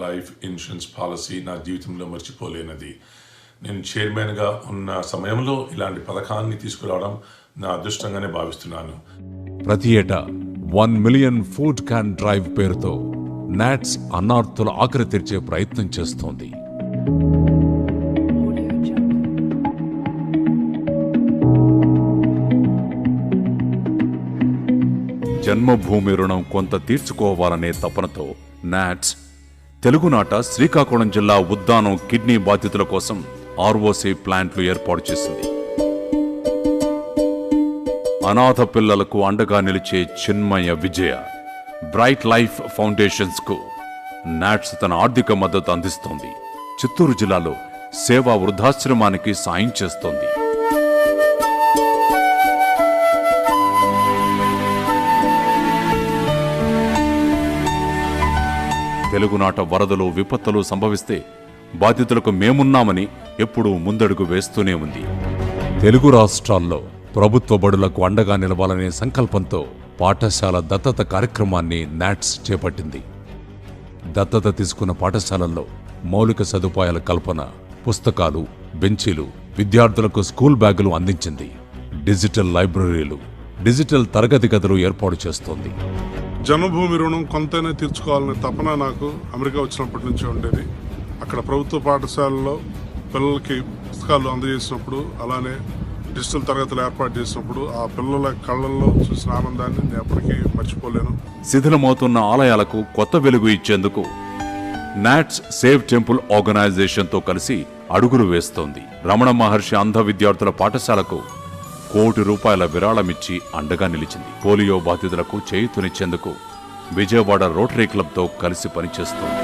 Life insurance policy నా జీవితంలో మర్చిపోలేనిది. నేను చైర్మన్గా ఉన్న సమయంలో ఇలాంటి పథకాన్ని తీసుకురావడం నా అదృష్టంగానే భావిస్తున్నాను. ప్రతి ఏటా 1 మిలియన్ ఫుడ్ క్యాన్ డ్రైవ్ పేరుతో నాట్స్ అన్నార్తుల ఆకలి తీర్చే ప్రయత్నం చేస్తోంది. జన్మభూమి రుణం కొంత తీర్చుకోవాలనే తపనతో నాట్స్ తెలుగునాట శ్రీకాకుళం జిల్లా ఉద్దానం కిడ్నీ బాధితుల కోసం ఆర్ఓసి ప్లాంట్లు ఏర్పాటు చేసింది. అనాథ పిల్లలకు అండగా నిలిచే చిన్మయ విజయ బ్రైట్ లైఫ్ ఫౌండేషన్స్ కు నాట్స్ తన ఆర్థిక మద్దతు అందిస్తోంది. చిత్తూరు జిల్లాలో సేవా వృద్ధాశ్రమానికి సాయం చేస్తోంది. తెలుగునాట వరదలు విపత్తులు సంభవిస్తే బాధితులకు మేమున్నామని ఎప్పుడూ ముందడుగు వేస్తూనే ఉంది. తెలుగు రాష్ట్రాల్లో ప్రభుత్వ బడులకు అండగా నిలవాలనే సంకల్పంతో పాఠశాల దత్తత కార్యక్రమాన్ని నాట్స్ చేపట్టింది. దత్తత తీసుకున్న పాఠశాలల్లో మౌలిక సదుపాయాల కల్పన, పుస్తకాలు, బెంచీలు, విద్యార్థులకు స్కూల్ బ్యాగులు అందించింది. డిజిటల్ లైబ్రరీలు, డిజిటల్ తరగతి గదులు ఏర్పాటు చేస్తోంది. జన్మభూమి రుణం కొంతైనా తీర్చుకోవాలనే తపన నాకు అమెరికా వచ్చినప్పటి నుంచి ఉండేది. అక్కడ ప్రభుత్వ పాఠశాలలో పిల్లలకి పుస్తకాలు అందజేసినప్పుడు, అలానే డిజిటల్ తరగతులు ఏర్పాటు చేసినప్పుడు ఆ పిల్లల కళ్ళల్లో చూసిన ఆనందాన్ని నేను ఎప్పటికీ మర్చిపోలేను. శిథిలమవుతున్న ఆలయాలకు కొత్త వెలుగు ఇచ్చేందుకు నాట్స్ సేవ్ టెంపుల్ ఆర్గనైజేషన్తో కలిసి అడుగులు వేస్తోంది. రమణ మహర్షి అంధ విద్యార్థుల పాఠశాలకు ₹1 కోటి విరాళమిచ్చి అండగా నిలిచింది. పోలియో బాధితులకు చేయూతనిచ్చేందుకు విజయవాడ రోటరీ క్లబ్తో కలిసి పనిచేస్తోంది.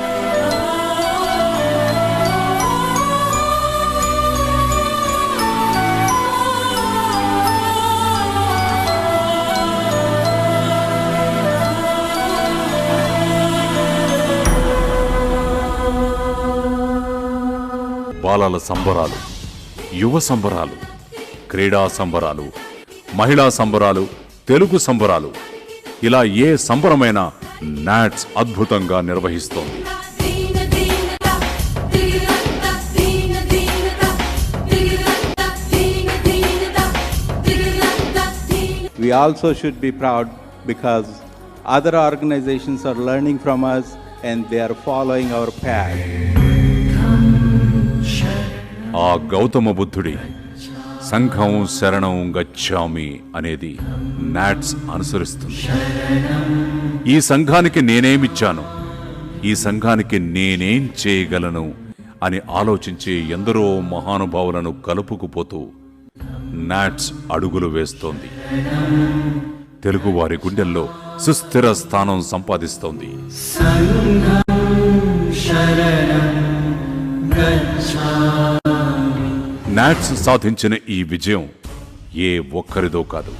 బాలల సంబరాలు, యువ సంబరాలు, క్రీడా సంబరాలు, మహిళా సంబరాలు, తెలుగు సంబరాలు, ఇలా ఏ సంబరమైనా నాట్స్ అద్భుతంగా నిర్వహిస్తోంది. We also should be proud because other organizations are learning from us and they are following our path. ఆ గౌతమ బుద్ధుడి సంఘం శరణం గచ్ఛామి అనేది నాట్స్ అనుసరిస్తుంది. ఈ సంఘానికి నేనేమిచ్చాను, ఈ సంఘానికి నేనేం చేయగలను అని ఆలోచించే ఎందరో మహానుభావులను కలుపుకుపోతూ నాట్స్ అడుగులు వేస్తోంది. తెలుగువారి గుండెల్లో సుస్థిర స్థానం సంపాదిస్తోంది. నాట్స్ సాధించిన ఈ విజయం ఏ ఒక్కరిదో కాదు,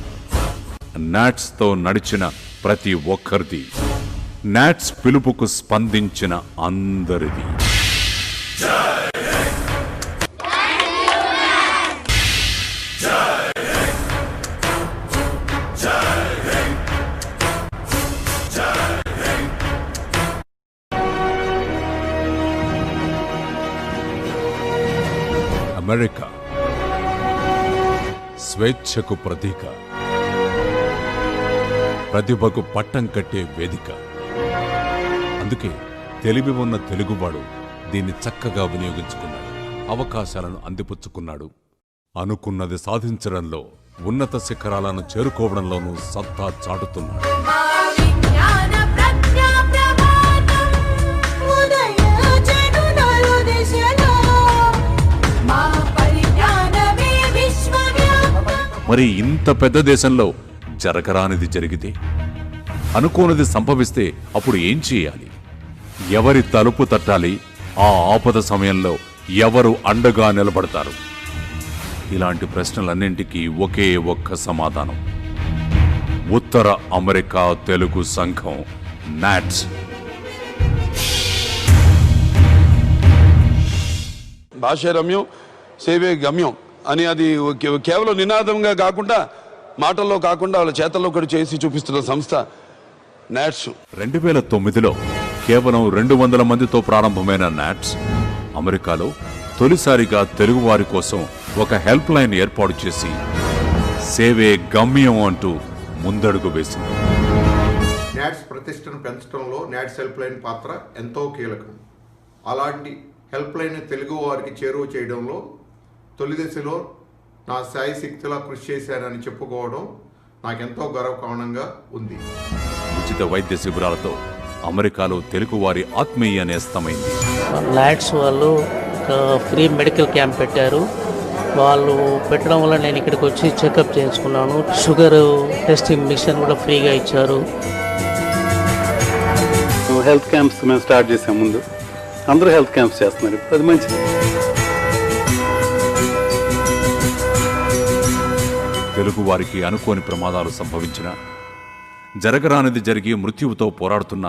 నాట్స్తో నడిచిన ప్రతి ఒక్కరిది, నాట్స్ పిలుపుకు స్పందించిన అందరిది. అమెరికా స్వేచ్ఛకు ప్రతీక, ప్రతిభకు పట్టం కట్టే వేదిక. అందుకే తెలివి ఉన్న తెలుగువాడు దీన్ని చక్కగా వినియోగించుకున్నాడు, అవకాశాలను అందిపుచ్చుకున్నాడు. అనుకున్నది సాధించడంలో, ఉన్నత శిఖరాలను చేరుకోవడంలోనూ సత్తా చాటుతున్నాడు. మరి ఇంత పెద్ద దేశంలో జరగరానిది జరిగితే, అనుకోనిది సంభవిస్తే అప్పుడు ఏం చేయాలి? ఎవరి తలుపు తట్టాలి? ఆ ఆపద సమయంలో ఎవరు అండగా నిలబడతారు? ఇలాంటి ప్రశ్నలన్నింటికీ ఒకే ఒక్క సమాధానం: ఉత్తర అమెరికా తెలుగు సంఘం నాట్స్. భాష రమ్యం, సేవే గమ్యం అని అది కేవలం నినాదంగా కాకుండా, మాటల్లో కాకుండా వాళ్ళ చేతల్లో కూడా చేసి చూపిస్తున్న సంస్థ నాట్స్. 2009లో కేవలం 200 మందితో ప్రారంభమైన నాట్స్ అమెరికాలో తొలిసారిగా తెలుగువారి కోసం ఒక హెల్ప్ లైన్ ఏర్పాటు చేసి సేవే గమ్యం అంటూ ముందడుగు వేసింది. నాట్స్ ప్రతిష్టను పెంచడంలో నాట్స్ హెల్ప్ లైన్ పాత్ర ఎంతో కీలకం. అలాంటి హెల్ప్ లైన్ తెలుగు వారికి చేరువ చేయడంలో తొలి దశలో నా సాయి శక్తిలా కృషి చేశానని చెప్పుకోవడం నాకెంతో గర్వకారణంగా ఉంది. ఉచిత వైద్య శిబిరాలతో అమెరికాలో తెలుగువారి ఆత్మీయ నేస్తమైంది. నాట్స్ వాళ్ళు ఫ్రీ మెడికల్ క్యాంప్ పెట్టారు. వాళ్ళు పెట్టడం వల్ల నేను ఇక్కడికి వచ్చి చెకప్ చేయించుకున్నాను. షుగర్ టెస్టింగ్ మిషన్ కూడా ఫ్రీగా ఇచ్చారు. హెల్త్ క్యాంప్స్ మేము స్టార్ట్ చేసాం. ముందు అందరూ హెల్త్ క్యాంప్స్ చేస్తున్నారు. ఇప్పుడు అది మంచిది. తెలుగువారికి అనుకోని ప్రమాదాలు సంభవించిన, జరగరానిది జరిగి మృత్యువుతో పోరాడుతున్న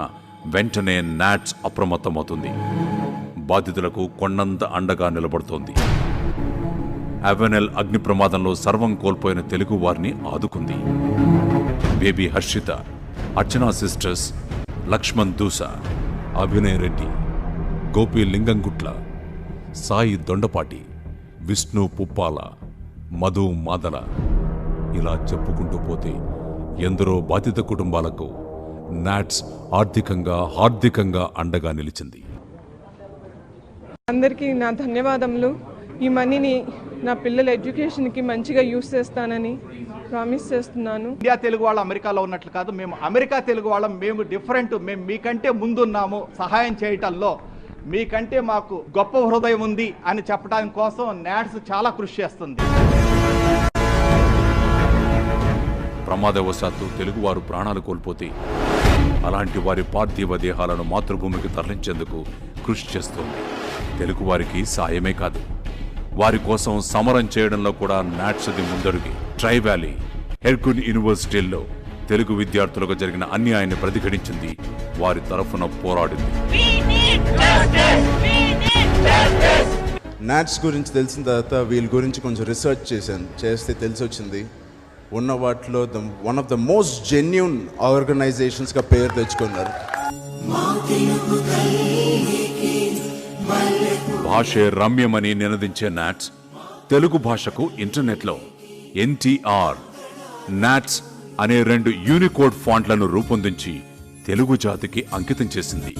వెంటనే నాట్స్ అప్రమత్తమవుతుంది. బాధితులకు కొండంత అండగా నిలబడుతోంది. అవెనెల్ అగ్ని ప్రమాదంలో సర్వం కోల్పోయిన తెలుగు వారిని ఆదుకుంది. బేబీ హర్షిత, అర్చనా సిస్టర్స్, లక్ష్మణ్ దూసా, అభినయ్ రెడ్డి, గోపి లింగంగుట్ల, సాయి దొండపాటి, విష్ణు పుప్పాల, మధు మాదల, ఇలా చెప్పుకుంటూ పోతే ఎందరో బాధిత కుటుంబాలకు నాట్స్ హార్దికంగా అండగా నిలిచింది. అందరికీ నా ధన్యవాదములు. ఈ మనీని నా పిల్లల ఎడ్యుకేషన్కి మంచిగా యూస్ చేస్తానని ప్రామిస్ చేస్తున్నాను. ఇండియా తెలుగు వాళ్ళు అమెరికాలో ఉన్నట్లు కాదు, మేము అమెరికా తెలుగు వాళ్ళం. మేము డిఫరెంట్. మేము మీకంటే ముందున్నాము సహాయం చేయటంలో. మీకంటే మాకు గొప్ప హృదయం ఉంది అని చెప్పడానికి కోసం నాట్స్ చాలా కృషి చేస్తుంది. ప్రమాదవశాత్తు తెలుగువారు ప్రాణాలు కోల్పోతే అలాంటి వారి పార్థివ దేహాలను మాతృభూమికి తరలించేందుకు కృషి చేస్తోంది. తెలుగువారికి సాయమే కాదు, వారి కోసం సమరం చేయడంలో కూడా నాట్స్ది ముందడుగి. ట్రై వ్యాలీ, హెర్కున్ యూనివర్సిటీల్లో తెలుగు విద్యార్థులకు జరిగిన అన్యాయాన్ని ప్రతిఘటించింది, వారి తరఫున పోరాడింది. నాట్స్ గురించి తెలిసిన తర్వాత వీళ్ళ గురించి కొంచెం రీసెర్చ్ చేస్తే తెలిసి వచ్చింది, ఉన్న వాటిలో one of the most genuine ఆర్గనైజేషన్స్గా పేరు తెచ్చుకున్నారు. భాషే రమ్యమని నినదించే నాట్స్ తెలుగు భాషకు ఇంటర్నెట్లో NTR, నాట్స్ అనే 2 యూనికోడ్ ఫాంట్లను రూపొందించి తెలుగు జాతికి అంకితం చేసింది.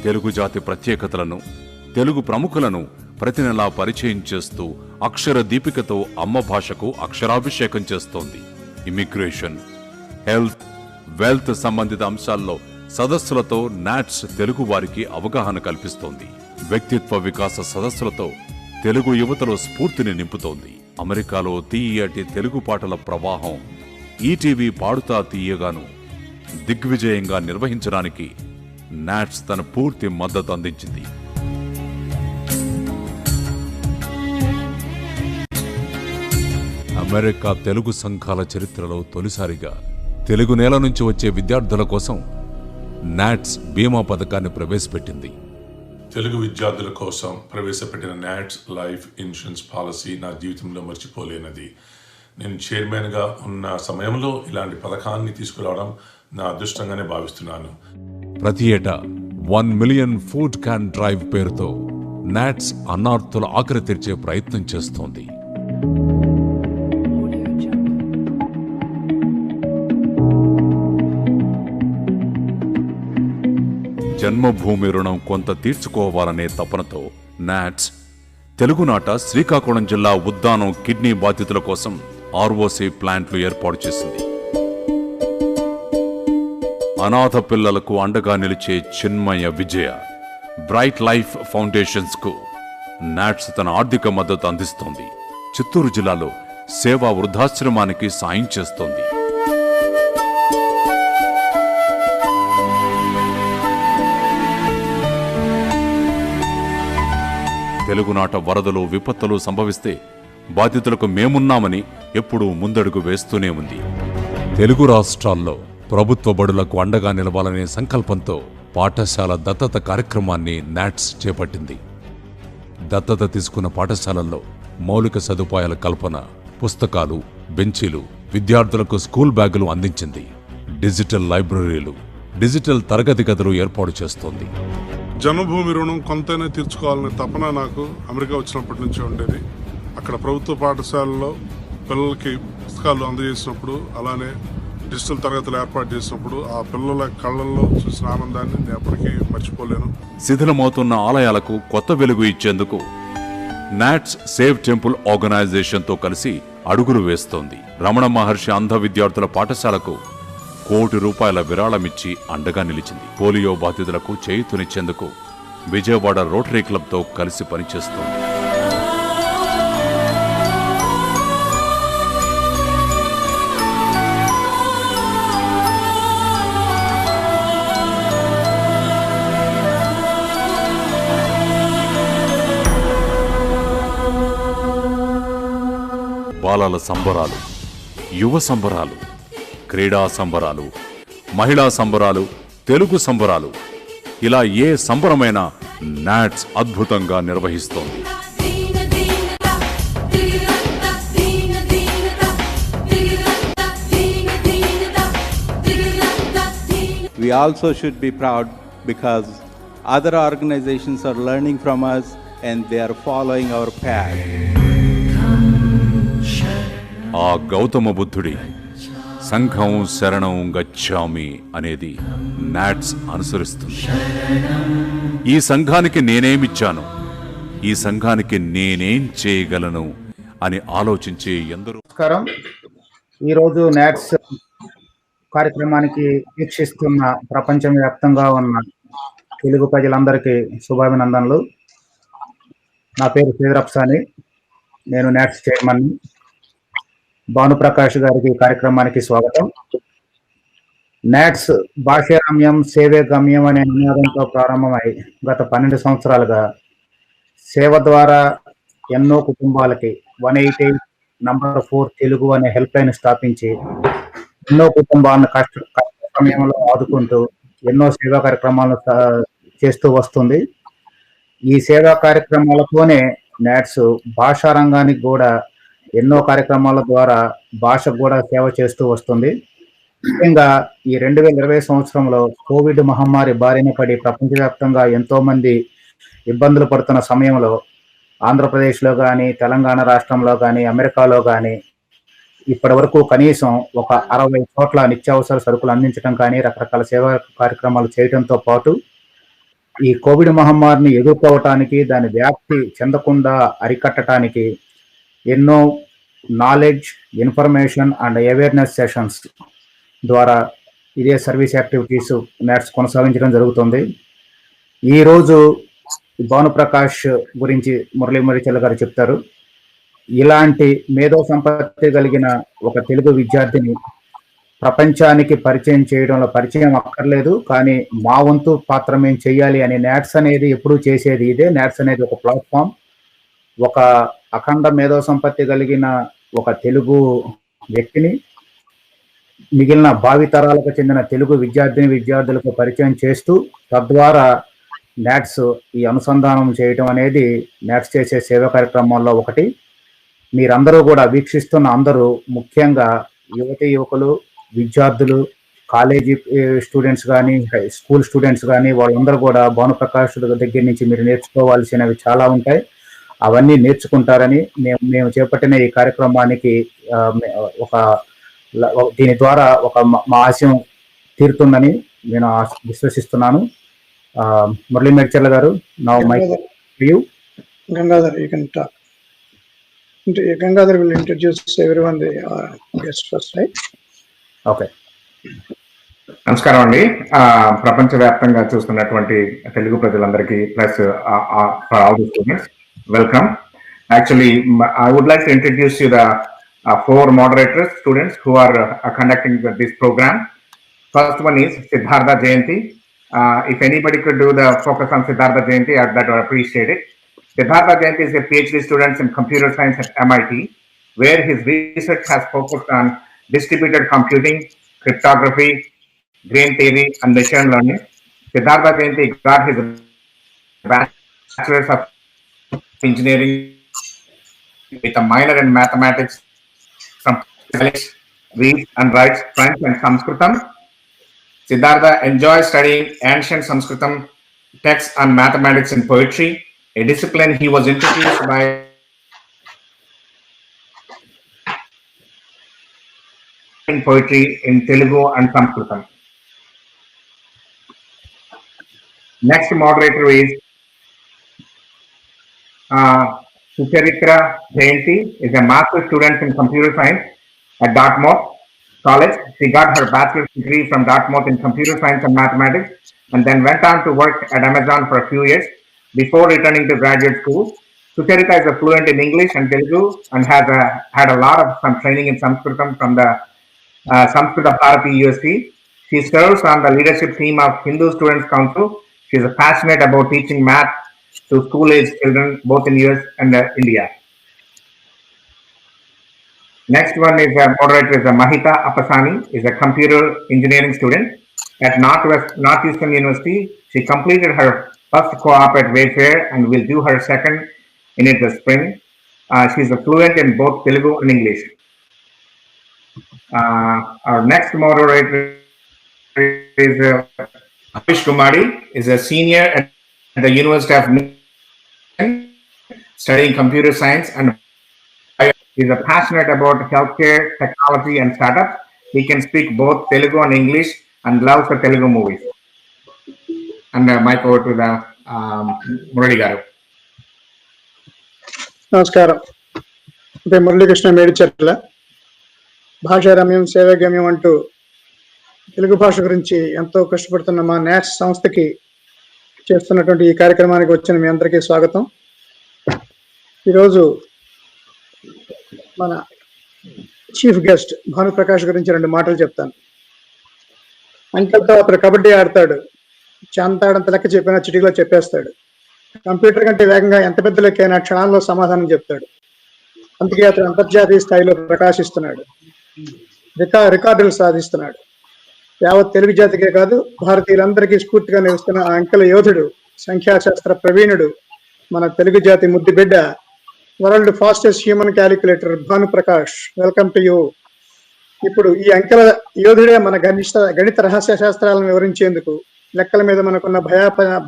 తెలుగు జాతి ప్రత్యేకతలను, తెలుగు ప్రముఖులను ప్రతి నెలా పరిచయం చేస్తూ అక్షర దీపికతో అమ్మ భాషకు అక్షరాభిషేకం చేస్తోంది. ఇమిగ్రేషన్, హెల్త్, వెల్త్ సంబంధిత అంశాల్లో సదస్సులతో నాట్స్ తెలుగు వారికి అవగాహన కల్పిస్తోంది. వ్యక్తిత్వ వికాస సదస్సులతో తెలుగు యువతలో స్ఫూర్తిని నింపుతోంది. అమెరికాలో తీయటి తెలుగు పాటల ప్రవాహం ఈటీవీ పాడుతా తీయగాను దిగ్విజయంగా నిర్వహించడానికి నాట్స్ తన పూర్తి మద్దతు అందించింది. అమెరికా తెలుగు సంఘాల చరిత్రలో తొలిసారిగా తెలుగు నేల నుంచి వచ్చే విద్యార్థుల కోసం నాట్స్ బీమా పథకాన్ని ప్రవేశపెట్టింది. తెలుగు విద్యార్థుల కోసం ప్రవేశపెట్టిన నాట్స్ లైఫ్ ఇన్సూరెన్స్ పాలసీ నా జీవితంలో మర్చిపోలేనిది. నేను చైర్మన్గా ఉన్న సమయంలో ఇలాంటి పథకాన్ని తీసుకురావడం నా అదృష్టంగానే భావిస్తున్నాను. ప్రతి ఏటా 1 మిలియన్ ఫుడ్ క్యాన్ డ్రైవ్ పేరుతో నాట్స్ అన్నార్తుల ఆకలి తీర్చే ప్రయత్నం చేస్తోంది. జన్మభూమి రుణం కొంత తీర్చుకోవాలనే తపనతో నాట్స్ తెలుగునాట శ్రీకాకుళం జిల్లా ఉద్దానం కిడ్నీ బాధితుల కోసం ROC ప్లాంట్లు ఏర్పాటు చేసింది. అనాథ పిల్లలకు అండగా నిలిచే చిన్మయ విజయ, బ్రైట్ లైఫ్ ఫౌండేషన్స్ కు నాట్స్ తన ఆర్థిక మద్దతు అందిస్తోంది. చిత్తూరు జిల్లాలో సేవా వృద్ధాశ్రమానికి సాయం చేస్తోంది. తెలుగునాట వరదలు, విపత్తులు సంభవిస్తే బాధితులకు మేమున్నామని ఎప్పుడూ ముందడుగు వేస్తూనే ఉంది. తెలుగు రాష్ట్రాల్లో ప్రభుత్వ బడులకు అండగా నిలవాలనే సంకల్పంతో పాఠశాల దత్తత కార్యక్రమాన్ని నాట్స్ చేపట్టింది. దత్తత తీసుకున్న పాఠశాలల్లో మౌలిక సదుపాయాల కల్పన, పుస్తకాలు, బెంచీలు, విద్యార్థులకు స్కూల్ బ్యాగులు అందించింది. డిజిటల్ లైబ్రరీలు, డిజిటల్ తరగతి గదులు ఏర్పాటు చేస్తోంది. జన్మభూమి రుణం కొంతైనా తీర్చుకోవాలనే తపన నాకు అమెరికా వచ్చినప్పటి నుంచి ఉండేది. అక్కడ ప్రభుత్వ పాఠశాలలో పిల్లలకి పుస్తకాలు అందజేసినప్పుడు, అలానే డిజిటల్ తరగతులు ఏర్పాటు చేసినప్పుడు ఆ పిల్లల కళ్ళల్లో చూసిన ఆనందాన్ని నేను ఎప్పటికీ మర్చిపోలేను. శిథిలమవుతున్న ఆలయాలకు కొత్త వెలుగు ఇచ్చేందుకు నాట్స్ సేవ్ టెంపుల్ ఆర్గనైజేషన్తో కలిసి అడుగులు వేస్తోంది. రమణ మహర్షి అంధ విద్యార్థుల పాఠశాలకు ₹1,00,00,000 విరాళమిచ్చి అండగా నిలిచింది. పోలియో బాధితులకు చేయూతనిచ్చేందుకు విజయవాడ రోటరీ క్లబ్తో కలిసి పనిచేస్తోంది. బాలల సంబరాలు, యువ సంబరాలు, క్రీడా సంబరాలు, మహిళా సంబరాలు, తెలుగు సంబరాలు, ఇలా ఏ సంబరమైనా నాట్స్ అద్భుతంగా నిర్వహిస్తోంది. We also should be proud because other organizations are learning from us and they are following our path. ఆ గౌతమ బుద్ధుడి సంఘం శరణం గచ్ఛామి అనేది నాట్స్ అనుసరిస్తుంది. ఈ సంఘానికి నేనేమిచ్చాను, ఈ సంఘానికి నేనేం చేయగలను అని ఆలోచించే ఎందరో. నమస్కారం. ఈరోజు నాట్స్ కార్యక్రమానికి వీక్షిస్తున్న ప్రపంచవ్యాప్తంగా ఉన్న తెలుగు ప్రజలందరికీ శుభాభినందనలు. నా పేరు శ్రీధరప్సాని, నేను నాట్స్ చైర్మన్. భాను ప్రకాష్ గారికి కార్యక్రమానికి స్వాగతం. నాట్స్ భాష్యరమ్యం సేవే గమ్యం అనే నినాదంతో ప్రారంభమై గత 12 సంవత్సరాలుగా సేవ ద్వారా ఎన్నో కుటుంబాలకి 188 నంబర్ 4 తెలుగు అనే హెల్ప్ లైన్ స్థాపించి ఎన్నో కుటుంబాలను కష్ట సమయంలో ఆదుకుంటూ ఎన్నో సేవా కార్యక్రమాలను చేస్తూ వస్తుంది. ఈ సేవా కార్యక్రమాలతోనే నాట్స్ భాషా రంగానికి కూడా ఎన్నో కార్యక్రమాల ద్వారా భాషకు కూడా సేవ చేస్తూ వస్తుంది. ముఖ్యంగా ఈ 2020 సంవత్సరంలో కోవిడ్ మహమ్మారి బారిన పడి ప్రపంచవ్యాప్తంగా ఎంతో మంది ఇబ్బందులు పడుతున్న సమయంలో ఆంధ్రప్రదేశ్లో కానీ, తెలంగాణ రాష్ట్రంలో కానీ, అమెరికాలో కానీ ఇప్పటి వరకు కనీసం ఒక 60 చోట్ల నిత్యావసర సరుకులు అందించడం కానీ, రకరకాల సేవా కార్యక్రమాలు చేయడంతో పాటు ఈ కోవిడ్ మహమ్మారిని ఎదుర్కోవటానికి, దాని వ్యాప్తి చెందకుండా అరికట్టడానికి ఎన్నో knowledge, information and awareness sessions ద్వారా ఇదే సర్వీస్ యాక్టివిటీస్ నాట్స్ కొనసాగించడం జరుగుతుంది. ఈరోజు భాను ప్రకాష్ గురించి మురళీచల గారు చెప్తారు. ఇలాంటి మేధో సంపత్తి కలిగిన ఒక తెలుగు విద్యార్థిని ప్రపంచానికి పరిచయం చేయడంలో పరిచయం అక్కర్లేదు, కానీ మా వంతు పాత్ర మేము చేయాలి అని నాట్స్ అనేది ఎప్పుడూ చేసేది ఇదే. నాట్స్ అనేది ఒక ప్లాట్ఫామ్, ఒక అఖండ మేధో సంపత్తి కలిగిన ఒక తెలుగు వ్యక్తిని మిగిలిన భావితరాలకు చెందిన తెలుగు విద్యార్థులకు పరిచయం చేస్తూ తద్వారా నాట్స్ ఈ అనుసంధానం చేయటం అనేది నాట్స్ చేసే సేవా కార్యక్రమాల్లో ఒకటి. మీరందరూ కూడా వీక్షిస్తున్న అందరూ, ముఖ్యంగా యువకులు, విద్యార్థులు, కాలేజీ స్టూడెంట్స్ కానీ, స్కూల్ స్టూడెంట్స్ కానీ, వాళ్ళందరూ కూడా భానుప్రకాష్ దగ్గర నుంచి మీరు నేర్చుకోవాల్సినవి చాలా ఉంటాయి. అవన్నీ నేర్చుకుంటారని మేము చేపట్టిన ఈ కార్యక్రమానికి దీని ద్వారా మా ఆశయం తీరుతుందని నేను విశ్వసిస్తున్నాను. మురళీ మేడ్చర్ల గారు, now my you. Gangadhar, you can talk. Gangadhar will introduce everyone the guest first, right? Okay. నమస్కారం అండి. ప్రపంచవ్యాప్తంగా చూస్తున్నటువంటి తెలుగు ప్రజలందరికీ plus all the students, welcome. Actually, I would like to introduce you the 4 moderators, students who are conducting this program. First one is Siddhartha Jayanti. If anybody could do the focus on Siddhartha Jayanti, that would appreciate it. Siddhartha Jayanti is a PhD student in computer science at MIT, where his research has focused on distributed computing, cryptography, game theory, and machine learning. Siddhartha Jayanti got his bachelor's of engineering with a minor in mathematics from reads and writes French and Sanskritam. Siddhartha enjoys studying ancient Sanskritam texts and mathematics and poetry, a discipline he was introduced by poetry in Telugu and Sanskritam. Next moderator is Sucharitra Jayanti, is a master's student in computer science at Dartmouth College. She got her bachelor's degree from Dartmouth in computer science and mathematics, and then went on to work at Amazon for a few years before returning to graduate school. Sucharita is fluent in English and Telugu and has had a lot of some training in Sanskritam from the Samskrita Bharati USC. She serves on the leadership team of Hindu Students Council. She is passionate about teaching math to school-age children both in US and India. Next one is moderator is Mahita Appasani, is a computer engineering student at Northeastern University. She completed her first co-op at Wayfair and will do her second in it this spring. She is fluent in both Telugu and English. Our next moderator is Avish Kumari, is a senior at the University of New York, studying computer science, and is passionate about healthcare, technology, and startups. He can speak both Telugu and English and loves the Telugu movies. And mic over to the Murali Garu. నమస్కారం. అంటే మురళీకృష్ణ మేడిచెట్ల భాషారమ్యం సేవాగమ్యం అంటూ తెలుగు భాష గురించి ఎంతో కష్టపడుతున్న మా NATS సంస్థకి చేస్తున్నటువంటి ఈ కార్యక్రమానికి వచ్చిన మీ అందరికీ స్వాగతం. ఈరోజు మన చీఫ్ గెస్ట్ భాను ప్రకాష్ గురించి 2 మాటలు చెప్తాను. అంకెలతో అతను కబడ్డీ ఆడతాడు, చాంతాడంత లెక్క చెప్పినా చిటికలో చెప్పేస్తాడు. కంప్యూటర్ కంటే వేగంగా ఎంత పెద్ద లెక్కైనా క్షణాల్లో సమాధానం చెప్తాడు. అందుకే అతను అంతర్జాతీయ స్థాయిలో ప్రకాశిస్తున్నాడు, రికార్డులు సాధిస్తున్నాడు. యావత్ తెలుగు జాతికే కాదు, భారతీయులందరికీ స్ఫూర్తిగా నిలుస్తున్న ఆ అంకెల యోధుడు, సంఖ్యాశాస్త్ర ప్రవీణుడు, మన తెలుగు జాతి ముద్దు బిడ్డ, world fastest human calculator Bhanu Prakash. Welcome to you. ఇప్పుడు ఈ అంకెల యోధుడే మన గణిత రహస్య శాస్త్రాలను వివరించేందుకు, లెక్కల మీద మనకున్న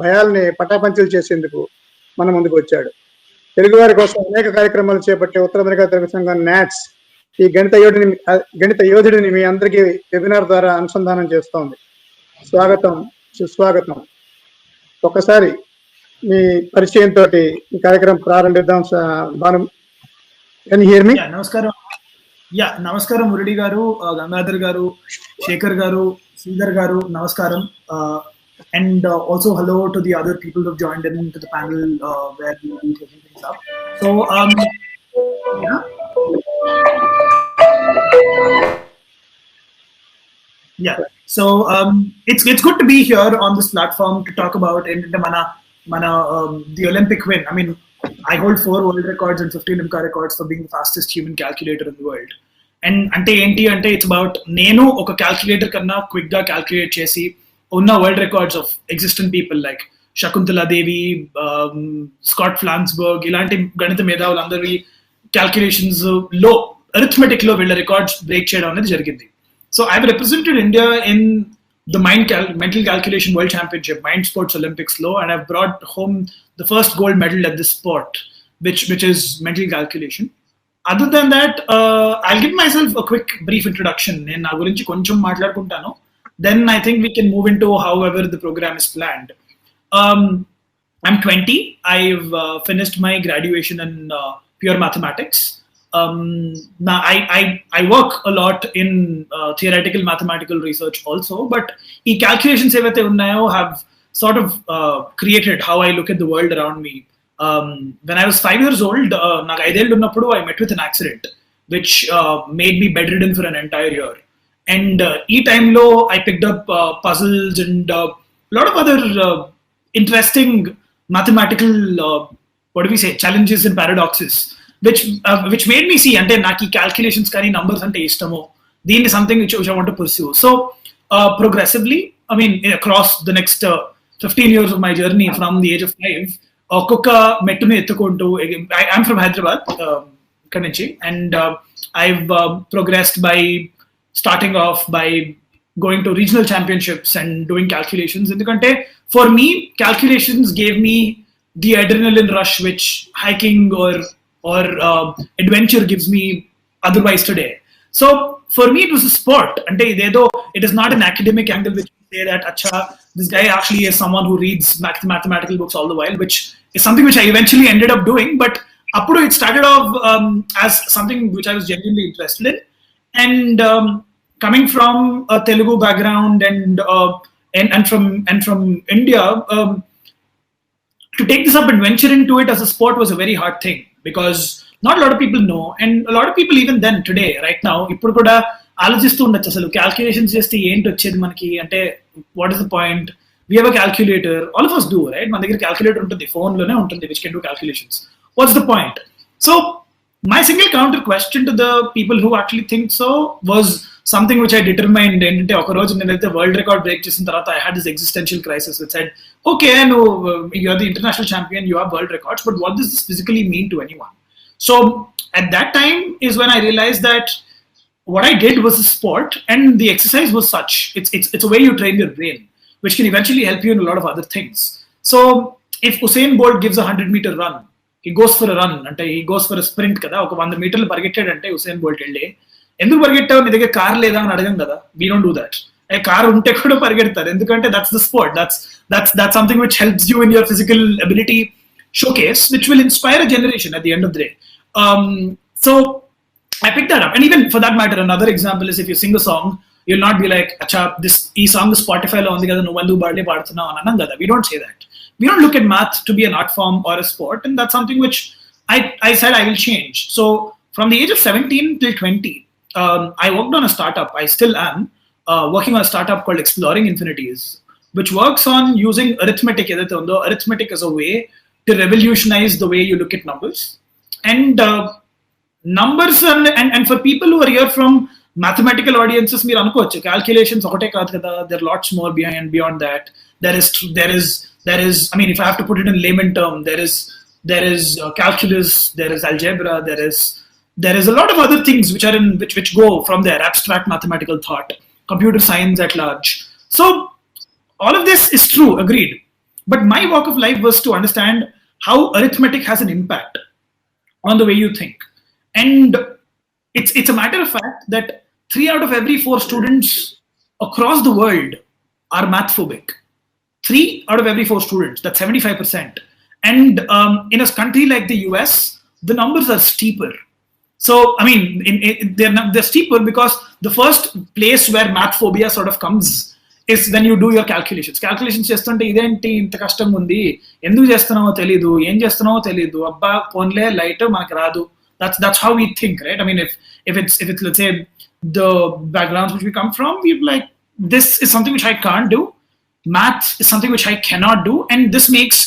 భయాల్ని పటాపంచలు చేసేందుకు మన ముందుకు వచ్చాడు. తెలుగువారి కోసం అనేక కార్యక్రమాలు చేపట్టే ఉత్తర అమెరికా తెలుగు సంఘం నాట్స్ ఈ గణిత యోధుడిని మీ అందరికీ వెబినార్ ద్వారా అనుసంధానం చేస్తోంది. స్వాగతం, సుస్వాగతం. ఒకసారి మీ పరిచయంతో ఈ కార్యక్రమం ప్రారంభిద్దాం. భాను, కెన్ యు హియర్ మీ? నమస్కారం. నమస్కారం మురళి గారు, గంగాధర్ గారు, శేఖర్ గారు, శ్రీధర్ గారు, నమస్కారం. And also hello to the other people who have joined in to the panel where we will be taking things up. So so it's good to be here on this platform to talk about the Olympic win. I mean, I hold 4 world records and 50 Olympic records for being the fastest human calculator in the world. And it's about nenu oka calculator kanna quick ga calculate chesi unna world records of existent people like Shakuntala Devi, Scott Flansburg, ilanti ganitha medavalandarvi calculations low arithmetic lo villa records break cheyadam anedi jarigindi. So I've represented India in the mental calculation world championship, mind sports Olympics low, and I've brought home the first gold medal at this sport, which is mental calculation. Other than that, I'll give myself a quick brief introduction. నేను నా గురించి కొంచెం మాట్లాడుకుంటాను. Then I think we can move into however the program is planned. I'm 20. I've finished my graduation in pure mathematics. Now I work a lot in theoretical mathematical research also, but ఈ calculations ఏవైతే ఉన్నాయో have sort of created how I look at the world around me. When I was 5 years old, నాకు 5 ఏళ్ళు ఉన్నప్పుడు I met with an accident which made me bedridden for an entire year. And ఈ టైంలో I picked up puzzles and a lot of other interesting mathematical what do we say, challenges and paradoxes which made me see అంటే నాకు ఈ calculations కానీ numbers అంటే ఇష్టమో, దీన్ని something which I want to pursue. So progressively, I mean across the next 15 years of my journey from the age of 5, ఒక్కొక్క మెట్టును ఎత్తుకుంటూ, I'm from Hyderabad, ఇక్కడ నుంచి, and I've progressed by starting off by going to regional championships and doing calculations. Endukante for me, calculations gave me the adrenaline rush which hiking or adventure gives me otherwise today. So for me, it was a sport. And it is not an academic angle which say that acha, this guy actually is someone who reads mathematical books all the while, which is something which I eventually ended up doing. But appudu it started off as something which I was genuinely interested in. And coming from a Telugu background and from India, to take this up and venture into it as a sport was a very hard thing, because not a lot of people know, and a lot of people even then today right now ఇప్పుడు కూడా ఆలోచిస్తూ ఉండొచ్చు అసలు calculations చేస్తే ఏంటి వచ్చేది మనకి అంటే what is the point. We have a calculator, all of us do, right? మన దగ్గర క్యాల్కులేటర్ ఉంటుంది, ఫోన్ లోనే ఉంటుంది, which can do calculations. What's the point? So my single counter question to the people who actually think so was something which I determined. ఏంటంటే ఒక రోజు నేనైతే world record break చేసిన తర్వాత I had this existential crisis which said, okay, no, you're the international champion, you have world records, but what does this physically mean to anyone? So at that time is when I realized that what I did was a sport, and the exercise was such. It's a way you train your brain, which can eventually help you in a lot of other things. So if Usain Bolt gives a 100-meter run, he goes for a run, ante he goes for a sprint kada, oka 100 meterlu పరిగెట్టాడంటే Usain Bolt వెళ్ళి ఎందుకు పరిగెట్టావు, నీ దగ్గర car లేదా అని అడగం కదా. We don't do that. Car ఉంటే కూడా పరిగెడతారు, ఎందుకంటే that's the sport. That's something which helps you in your physical ability showcase, which will inspire a generation at the end of the day. So I picked that up. And even for that matter, another example is if you sing a song, you'll not be like, acha, this song is Spotify lo undi kada, nuvandu baade paadutuna ananam kada. We don't say that. We don't look at math to be an art form or a sport, and that's something which I said I will change. So from the age of 17 till 20, I worked on a startup. I still am working on a startup called Exploring Infinities, which works on using arithmetic. Arithmetic as a way to revolutionize the way you look at numbers. And numbers and for people who are here from mathematical audiences, మీరు అనుకోవచ్చు calculations ఒకటే కాదు కదా, there are lots more beyond that. There is I mean, if I have to put it in layman term, there is calculus, there is algebra, there is a lot of other things which are in which go from there, abstract mathematical thought, computer science at large. So all of this is true, agreed, but my walk of life was to understand how arithmetic has an impact on the way you think. And it's a matter of fact that 3 out of every 4 students across the world are math phobic. 3 out of every 4 students, that's 75%. And in a country like the US, the numbers are steeper. So I mean, they're steeper because the first place where math phobia sort of comes is when you do your calculations చేస్తుంటే ఇదేంటి ఇంత కష్టంగా ఉంది, ఎందుకు చేస్తున్నావో తెలీదు, ఏం చేస్తున్నావో తెలీదు, అబ్బా పోన్లే లైట్ మనకు రాదు. That's how we think, right? I mean, if it's let's say the backgrounds which we come from, we're like, this is something which I can't do. Math is something which I cannot do, and this makes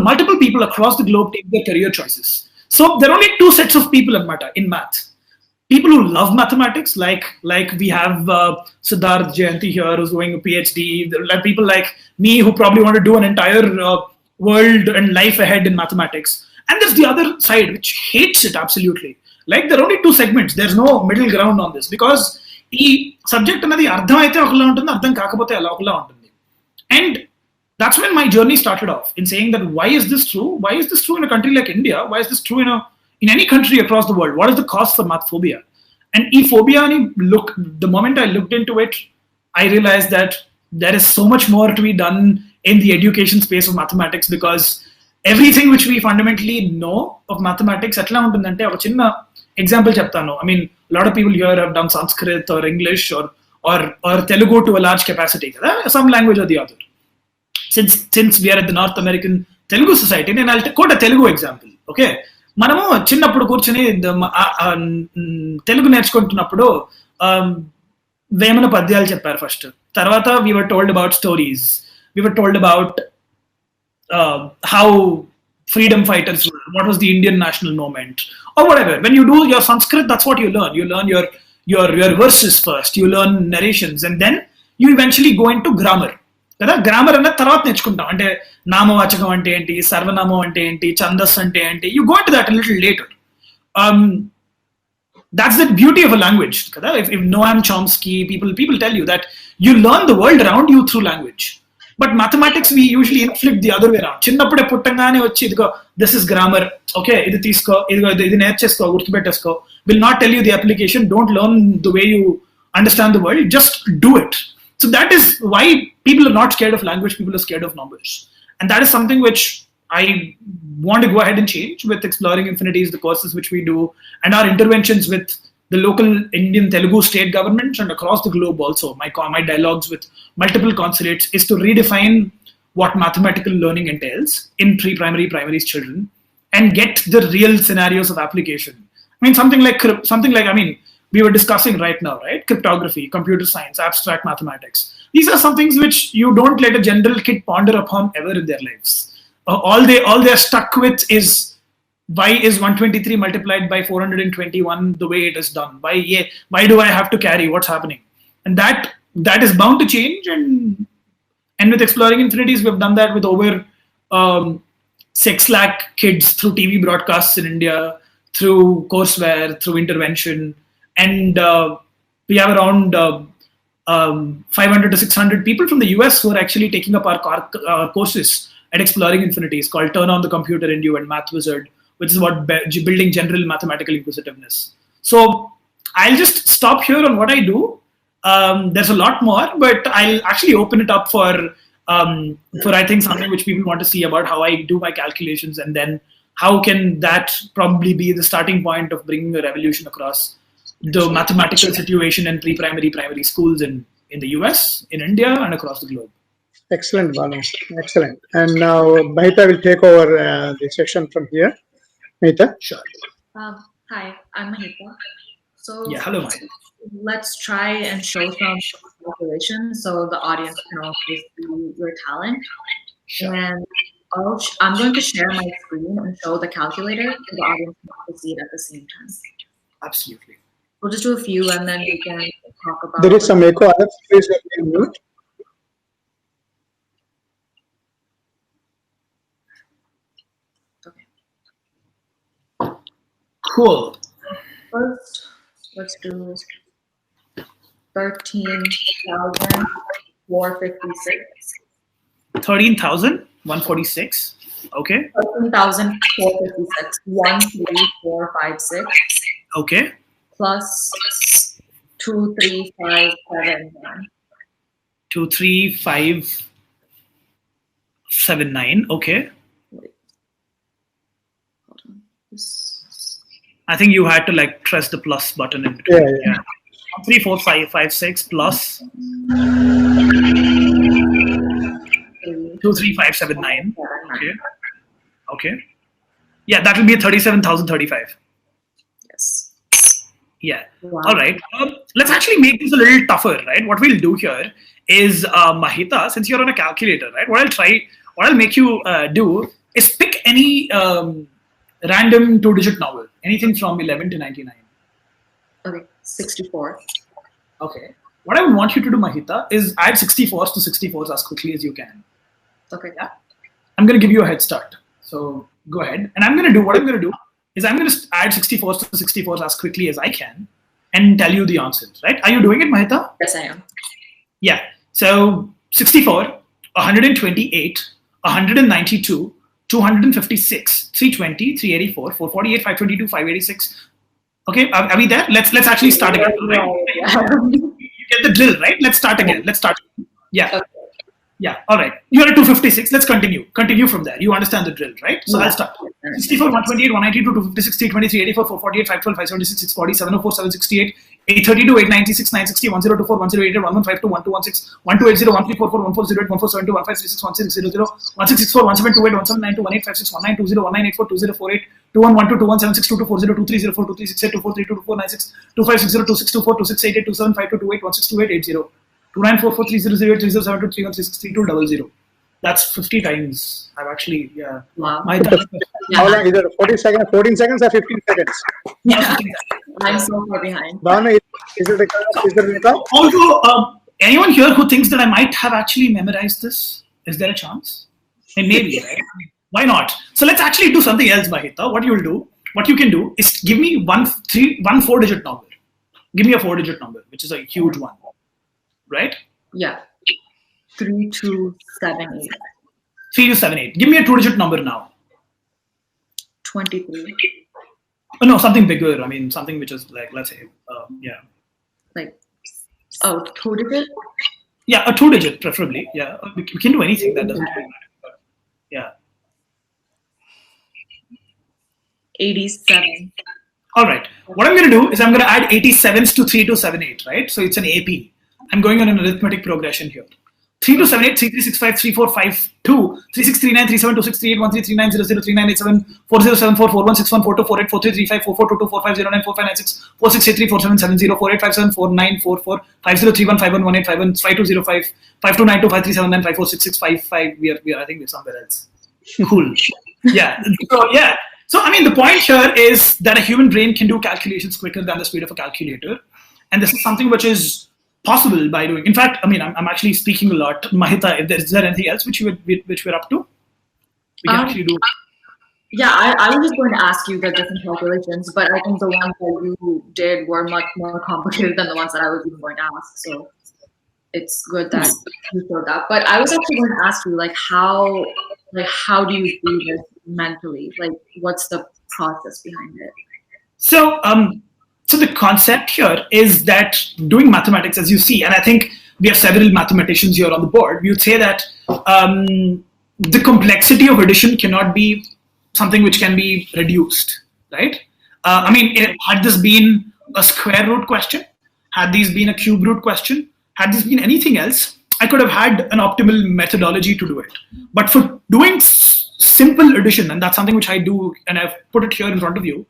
multiple people across the globe take their career choices. So there are only 2 sets of people in math. People who love mathematics, like we have Siddharth Jayanti here, who's doing a PhD. Like people like me who probably want to do an entire world and life ahead in mathematics. And there's the other side which hates it absolutely. Like there are only 2 segments. There's no middle ground on this, because ఈ subject అనేది అర్థం అయితే ఒకలా ఉంటుంది, అర్థం కాకపోతే అలా ఒకలా ఉంటుంది. And that's when my journey started off in saying that why is this true? Why is this true in a country like India? Why is this true in any country across the world? What is the cause for math phobia? And ఈ phobia ani the moment I looked into it, I realized that there is so much more to be done in the education space of mathematics, because everything which we fundamentally know of mathematics ఎట్లా ఉంటుందంటే, ఒక చిన్న example చెప్తాను. I mean, a lot of people here have done Sanskrit or English or Telugu to a large capacity, kada, some language or the other. Since we are at the North American Telugu Society, then I'll quote a Telugu example. Okay, మనము చిన్నప్పుడు కూర్చొని తెలుగు నేర్చుకుంటున్నప్పుడు వేమన పద్యాలు చెప్పారు first. తర్వాత we were told about stories. We were told about how freedom fighters were, what was the Indian national movement, or whatever. When you do your Sanskrit, that's what you learn. You learn your verses first, you learn narrations, and then you eventually go into grammar. కదా, grammar అన్న తర్వాత నేర్చుకుంటాం. అంటే నామవాచకం అంటే ఏంటి, సర్వనామం అంటే ఏంటి, ఛందస్ అంటే ఏంటి, you go into that little later. that's the beauty of a language. If Noam Chomsky, people tell you that you learn the world around you through language. But mathematics, we usually inflict the other way around. చిన్నప్పుడే పుట్టంగానే వచ్చి ఇదిగో this is grammar, okay, ఇది తీసుకో, ఇది నేర్చేసుకో, గుర్తుపెట్టేసుకో. Will not tell you the application. Don't learn the way you understand the world. Just do it. So that is why people are not scared of language. People are scared of numbers, and that is something which I want to go ahead and change with Exploring Infinities, the courses which we do, and our interventions with the local Indian Telugu state governments and across the globe also. My dialogues with multiple consulates is to redefine what mathematical learning entails in pre-primary, primary children, and get the real scenarios of application. I mean, something like we were discussing right now, right? Cryptography, computer science, abstract mathematics. These are some things which you don't let a general kid ponder upon ever in their lives. All they're stuck with is why is 123 multiplied by 421 the way it is done? Why do I have to carry? What's happening? And that is bound to change. And with Exploring Infinities, we've done that with over 6 lakh kids through TV broadcasts in India, through courseware, through intervention. And we have around 500 to 600 people from the US who are actually taking up our courses at Exploring Infinities, called Turn on the Computer in You and Math Wizard, which is about building general mathematical inquisitiveness. So I'll just stop here on what I do. There's a lot more, but I'll actually open it up for I think something which people want to see about how I do my calculations, and then how can that probably be the starting point of bringing a revolution across the mathematical situation in pre-primary, primary schools in the US, in India, and across the globe. Excellent, Bhanu. Excellent. And now Mahita will take over the section from here. Mahita? Sure. Hi, I'm Mahita. So yeah, hello, Mahita. Let's try and show some calculation so the audience can also see your talent. Sure. And I'm going to share my screen and show the calculator so the audience can also see it at the same time. Absolutely. We'll just do a few and then we can talk about. There is some echo. Alex, please let me mute. Cool. First, let's do 13,456. 13,146. Okay. 13,456. 13456. Okay. Plus 23579. 23579. Okay. I think you had to press the plus button in between. Yeah. 34556 plus 23579. Okay. Yeah, that will be 37,035. Yes. Yeah. Wow. All right. Let's actually make this a little tougher, right? What we'll do here is, Mahita, since you're on a calculator, right? What I'll make you do is pick any random 2-digit number, anything from 11 to 99. Okay, 64. Okay. What I would want you to do, Mahita, is add 64s to 64s as quickly as you can. Okay. Yeah. I'm going to give you a head start. So go ahead. And I'm going to do is I'm going to add 64s to 64s as quickly as I can and tell you the answers, right? Are you doing it, Mahita? Yes, I am. Yeah. So 64, 128, 192, 256, 320, 384, 448, 522, 586. Okay, are we there? Let's actually start again. Right? You get the drill, right? Let's start again. Yeah. Okay. Yeah, all right. You're at 256. Let's continue. Continue from there. You understand the drill, right? So I'll start. 64, 128, 192, 256, 320, 384, 448, 512, 576, 640, 704, 768, 832, 896, 960, 1024, 1088, 1152, 1216, 1280, 1344, 1408, 1472, 1536, 1600, 1664, 1728, 1792, 1856, 1920, 1984, 2048, 2112, 2176, 2240, 2304, 2368, 2432, 2496, 2560, 2624, 2688, 2752, 28, 1628, 80. 294430083072 31363200. That's 50 times. I've actually, yeah. Wow. How long is it? 14 seconds or 15 seconds? Yeah. I'm so far behind. Bhanu, is it a record? Also, anyone here who thinks that I might have actually memorized this? Is there a chance? And maybe, right? Why not? So let's actually do something else, Mahita. What you'll do, what you can do is give me one 4-digit number. Give me a 4-digit number, which is a huge one, right? Yeah. 3278. 3278. Give me a 2-digit number now. 23. Oh, no, something bigger. I mean, something which is like, let's say, Like, 2-digit? Yeah, a 2-digit preferably. Yeah, we can do anything. That doesn't really matter. Yeah. 87. All right. What I'm going to do is I'm going to add 87s to 3278, right? So it's an AP. I'm going on an arithmetic progression here. 3278, 3365, 3452, 3639, 3726, 3813, 3900, 3987, 4074, 4161, 4248, 4335, 4422, 4509, 4596, 4683, 4770, 4857, 4944, 5031, 5118, 5205, 5292, 5379, 5466, 55. We are I think we're somewhere else. Cool. Yeah. So, I mean, the point here is that a human brain can do calculations quicker than the speed of a calculator. And this is something which is possible by doing. In fact, I mean, I'm actually speaking a lot. Mahita, is there anything else which we're up to? We can actually do. Yeah, I was just going to ask you the different calculations, but I think the ones that you did were much more complicated than the ones that I was even going to ask. So it's good that you showed that. But I was actually going to ask you, how do you do this mentally? Like, what's the process behind it? So, so the concept here is that doing mathematics, as you see, and I think we have several mathematicians here on the board, we would say that the complexity of addition cannot be something which can be reduced, right? I mean, had this been a square root question, had these been a cube root question, had this been anything else, I could have had an optimal methodology to do it. But for doing simple addition, and that's something which I do, and I've put it here in front of you,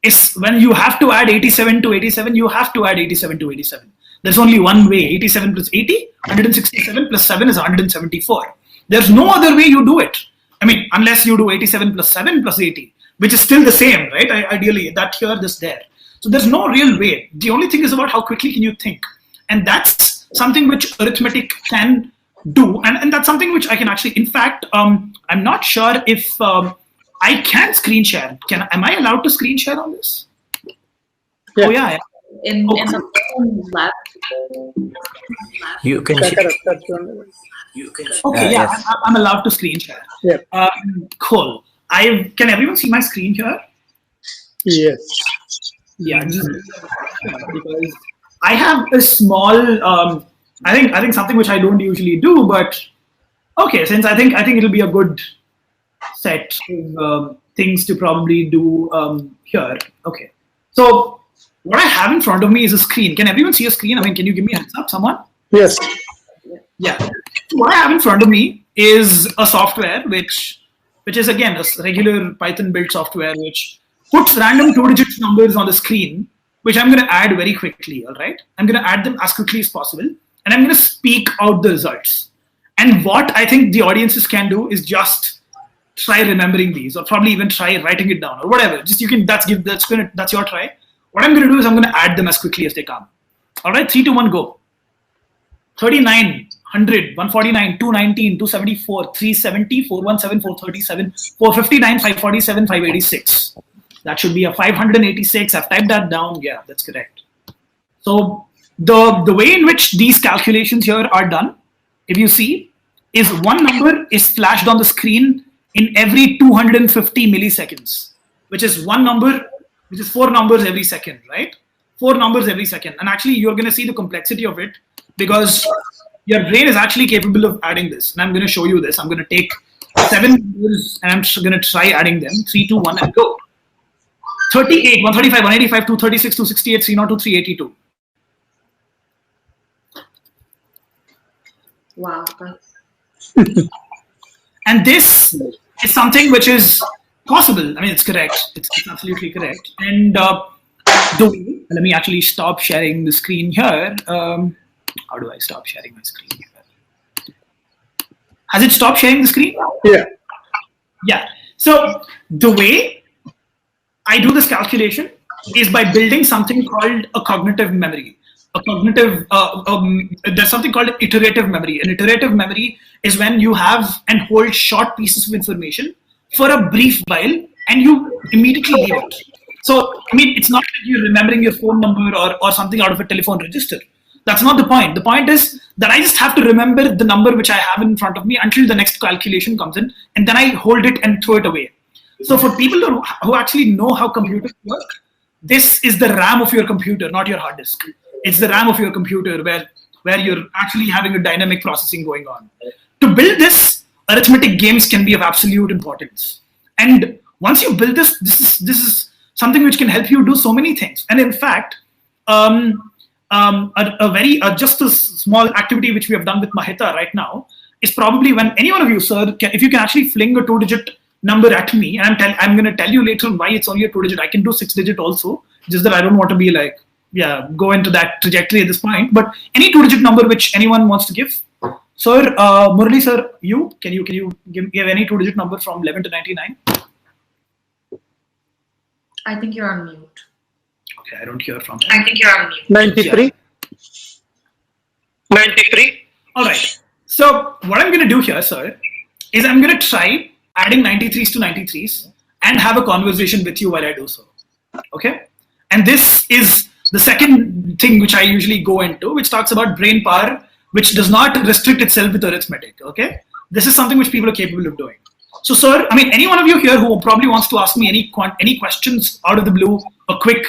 is when you have to add 87 to 87, you have to add 87 to 87. There's only one way. 87 plus 80, 167 plus 7 is 174. There's no other way you do it. I mean, unless you do 87 plus 7 plus 80, which is still the same, right? Ideally, that here, this there. So there's no real way. The only thing is about how quickly can you think. And that's something which arithmetic can do. And that's something which I can actually, in fact, I'm not sure if I can screen share. Am I allowed to screen share on this? Yeah. Oh, yeah. In the left. You can. Okay, yeah, yes. I'm allowed to screen share. Yeah. Cool. Can everyone see my screen here? Yes. Yeah, just because I have a small. I think something which I don't usually do, but okay, since I think it'll be a good set of things to probably do here. Okay, so what I have in front of me is a screen. Can everyone see a screen? I mean, can you give me a heads up, someone? Yes. Yeah. So what I have in front of me is a software which is again a regular Python built software which puts random 2-digit numbers on the screen, which I'm going to add very quickly. All right, I'm going to add them as quickly as possible, and I'm going to speak out the results. And what I think the audiences can do is just try remembering these, or probably even try writing it down, or whatever. Just you can. That's your try. What I'm going to do is I'm going to add them as quickly as they come. All right, 3, 2, 1, go. 39, 100, 149, 219, 274, 370, 417, 437, 459, 547, 586. That should be a 586. I've typed that down. Yeah, that's correct. So the way in which these calculations here are done, if you see, is one number is flashed on the screen in every 250 milliseconds, which is one number, which is 4 numbers every second, right? 4 numbers every second. And actually, you're going to see the complexity of it because your brain is actually capable of adding this. And I'm going to show you this. I'm going to take 7 numbers and I'm going to try adding them. 3, 2, 1, and go. 38, 135, 185, 236, 268, 302, 382. Wow. And this is something which is possible. I mean, it's correct. It's absolutely correct. And let me actually stop sharing the screen here. How do I stop sharing my screen here? Has it stopped sharing the screen? Yeah. Yeah. So the way I do this calculation is by building something called a cognitive memory. There's something called iterative memory. An iterative memory is when you have and hold short pieces of information for a brief while and you immediately leave it. So, I mean, it's not that you're remembering your phone number or something out of a telephone register. That's not the point. The point is that I just have to remember the number which I have in front of me until the next calculation comes in, and then I hold it and throw it away. So for people who actually know how computers work, this is the RAM of your computer, not your hard disk. It's the RAM of your computer where you're actually having a dynamic processing going on. To build this, arithmetic games can be of absolute importance. And once you build this is something which can help you do so many things. And in fact, just a small activity which we have done with Mahita right now is probably when any one of you, sir, if you can actually fling a 2-digit number at me, and I'm going to tell you later on why it's only a 2-digit. I can do 6-digit also, just that I don't want to be like, go into that trajectory at this point. But any 2-digit number which anyone wants to give, sir, Murali sir, can you give any 2-digit number from 11 to 99? I think you're on mute. Okay, I don't hear from him. I think you're on mute. 93. 93. All right. So what I'm going to do here, sir, is I'm going to try adding 93s to 93s and have a conversation with you while I do so. Okay? And this is the second thing which I usually go into, which talks about brain power, which does not restrict itself with arithmetic. Okay? This is something which people are capable of doing. So, sir, I mean, any one of you here who probably wants to ask me any questions out of the blue, a quick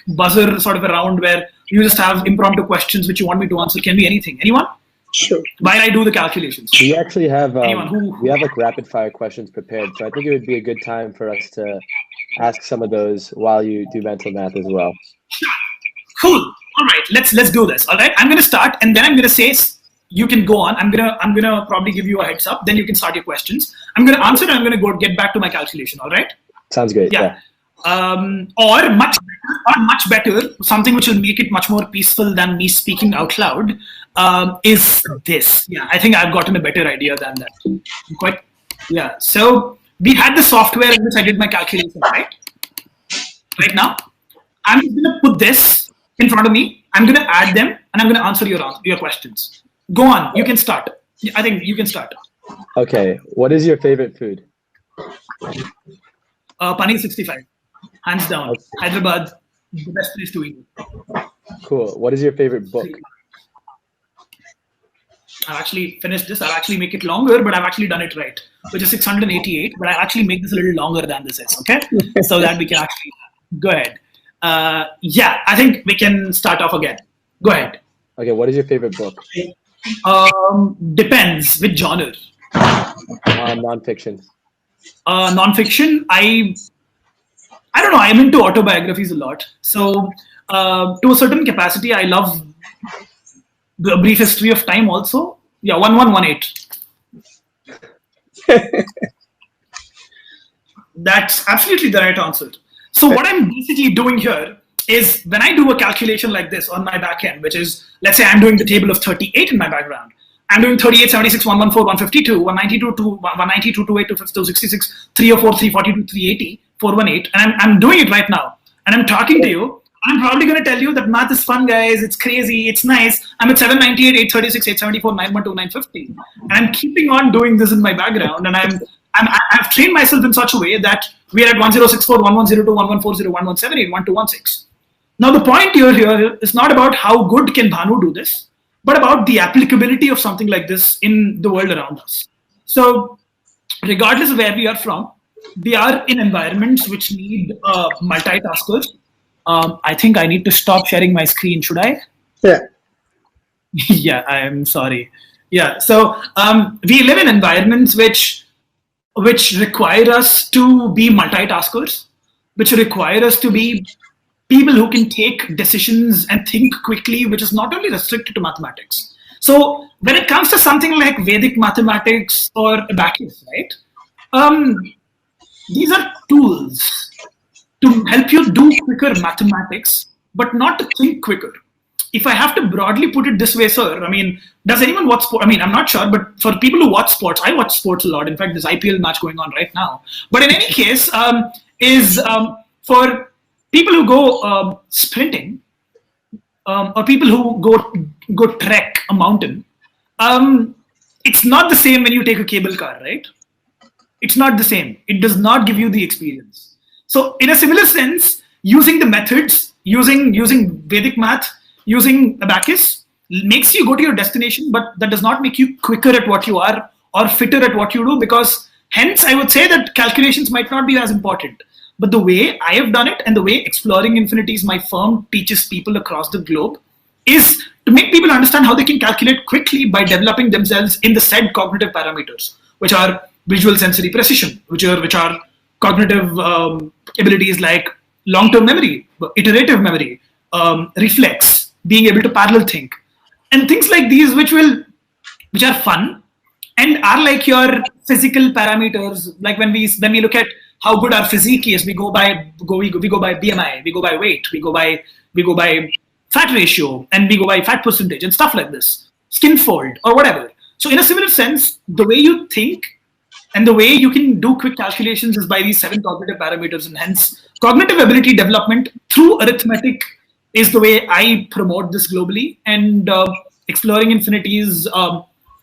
buzzer sort of a round where you just have impromptu questions which you want me to answer, can be anything. Anyone? Sure. While I do the calculations. We actually have we have like rapid fire questions prepared, so I think it would be a good time for us to ask some of those while you do mental math as well. Cool. All right, let's do this. All right, I'm going to start, and then I'm going to say you can go on. I'm gonna probably give you a heads up. Then you can start your questions. I'm going to answer, and I'm going to get back to my calculation. All right. Sounds great. Yeah. Or much better, something which will make it much more peaceful than me speaking out loud, is this. Yeah, I think I've gotten a better idea than that. So we had the software in which I did my calculation, right? Right now, I'm going to put this in front of me. I'm going to add them, and I'm going to answer your questions. Go on. You can start. I think you can start. Okay. What is your favorite food? Paneer 65. Hands down. Okay. Hyderabad, the best place to eat. Cool. What is your favorite book? I've actually finished this. I'll actually make it longer, but I've actually done it right, which is 688. But I'll actually make this a little longer than this is, okay? So that we can actually go ahead. I think we can start off again. Go ahead. Okay, what is your favorite book? Depends which genre. Non-fiction. Non-fiction, I don't know. I'm into autobiographies a lot. So to a certain capacity, I love A Brief History of Time also. Yeah, 1118. That's absolutely the right answer. So what I'm basically doing here is when I do a calculation like this on my back end, which is, let's say I'm doing the table of 38 in my background. I'm doing 38, 76, 114, 152, 192, 192, 228, 266, 304, 342, 380, 418. And I'm doing it right now. And I'm talking to you. I'm probably going to tell you that math is fun, guys. It's crazy. It's nice. I'm at 798, 836, 874, 912, 950. And I'm keeping on doing this in my background. And I've trained myself in such a way that we're at 1064, 1102, 1140, 1178, 1216. Now, the point here is not about how good can Bhanu do this, but about the applicability of something like this in the world around us. So, regardless of where we are from, we are in environments which need multitaskers. I think I need to stop sharing my screen, should I? Yeah. Yeah, I'm sorry. Yeah, so we live in environments which require us to be multitaskers, which require us to be people who can take decisions and think quickly, which is not only restricted to mathematics. So when it comes to something like Vedic mathematics or abacus, right? These are tools to help you do quicker mathematics, but not to think quicker. If I have to broadly put it this way, sir, I mean, does anyone watch sport? I mean, I'm not sure, but for people who watch sports, I watch sports a lot. In fact, there's IPL match going on right now. But in any case, for people who go sprinting, or people who go trek a mountain, it's not the same when you take a cable car, right? It's not the same. It does not give you the experience. So in a similar sense, using the methods, using Vedic math, using abacus makes you go to your destination, but that does not make you quicker at what you are or fitter at what you do, because hence I would say that calculations might not be as important. But the way I have done it and the way Exploring Infinities, my firm, teaches people across the globe is to make people understand how they can calculate quickly by developing themselves in the said cognitive parameters, which are visual sensory precision, which are cognitive abilities like long-term memory, iterative memory, reflex, being able to parallel think, and things like these, which are fun and are like your physical parameters. Like when we look at how good our physique is, we go by BMI, we go by weight, we go by fat ratio, and we go by fat percentage and stuff like this, skin fold or whatever. So in a similar sense, the way you think and the way you can do quick calculations is by these 7 cognitive parameters, and hence cognitive ability development through arithmetic is the way I promote this globally. And Exploring Infinities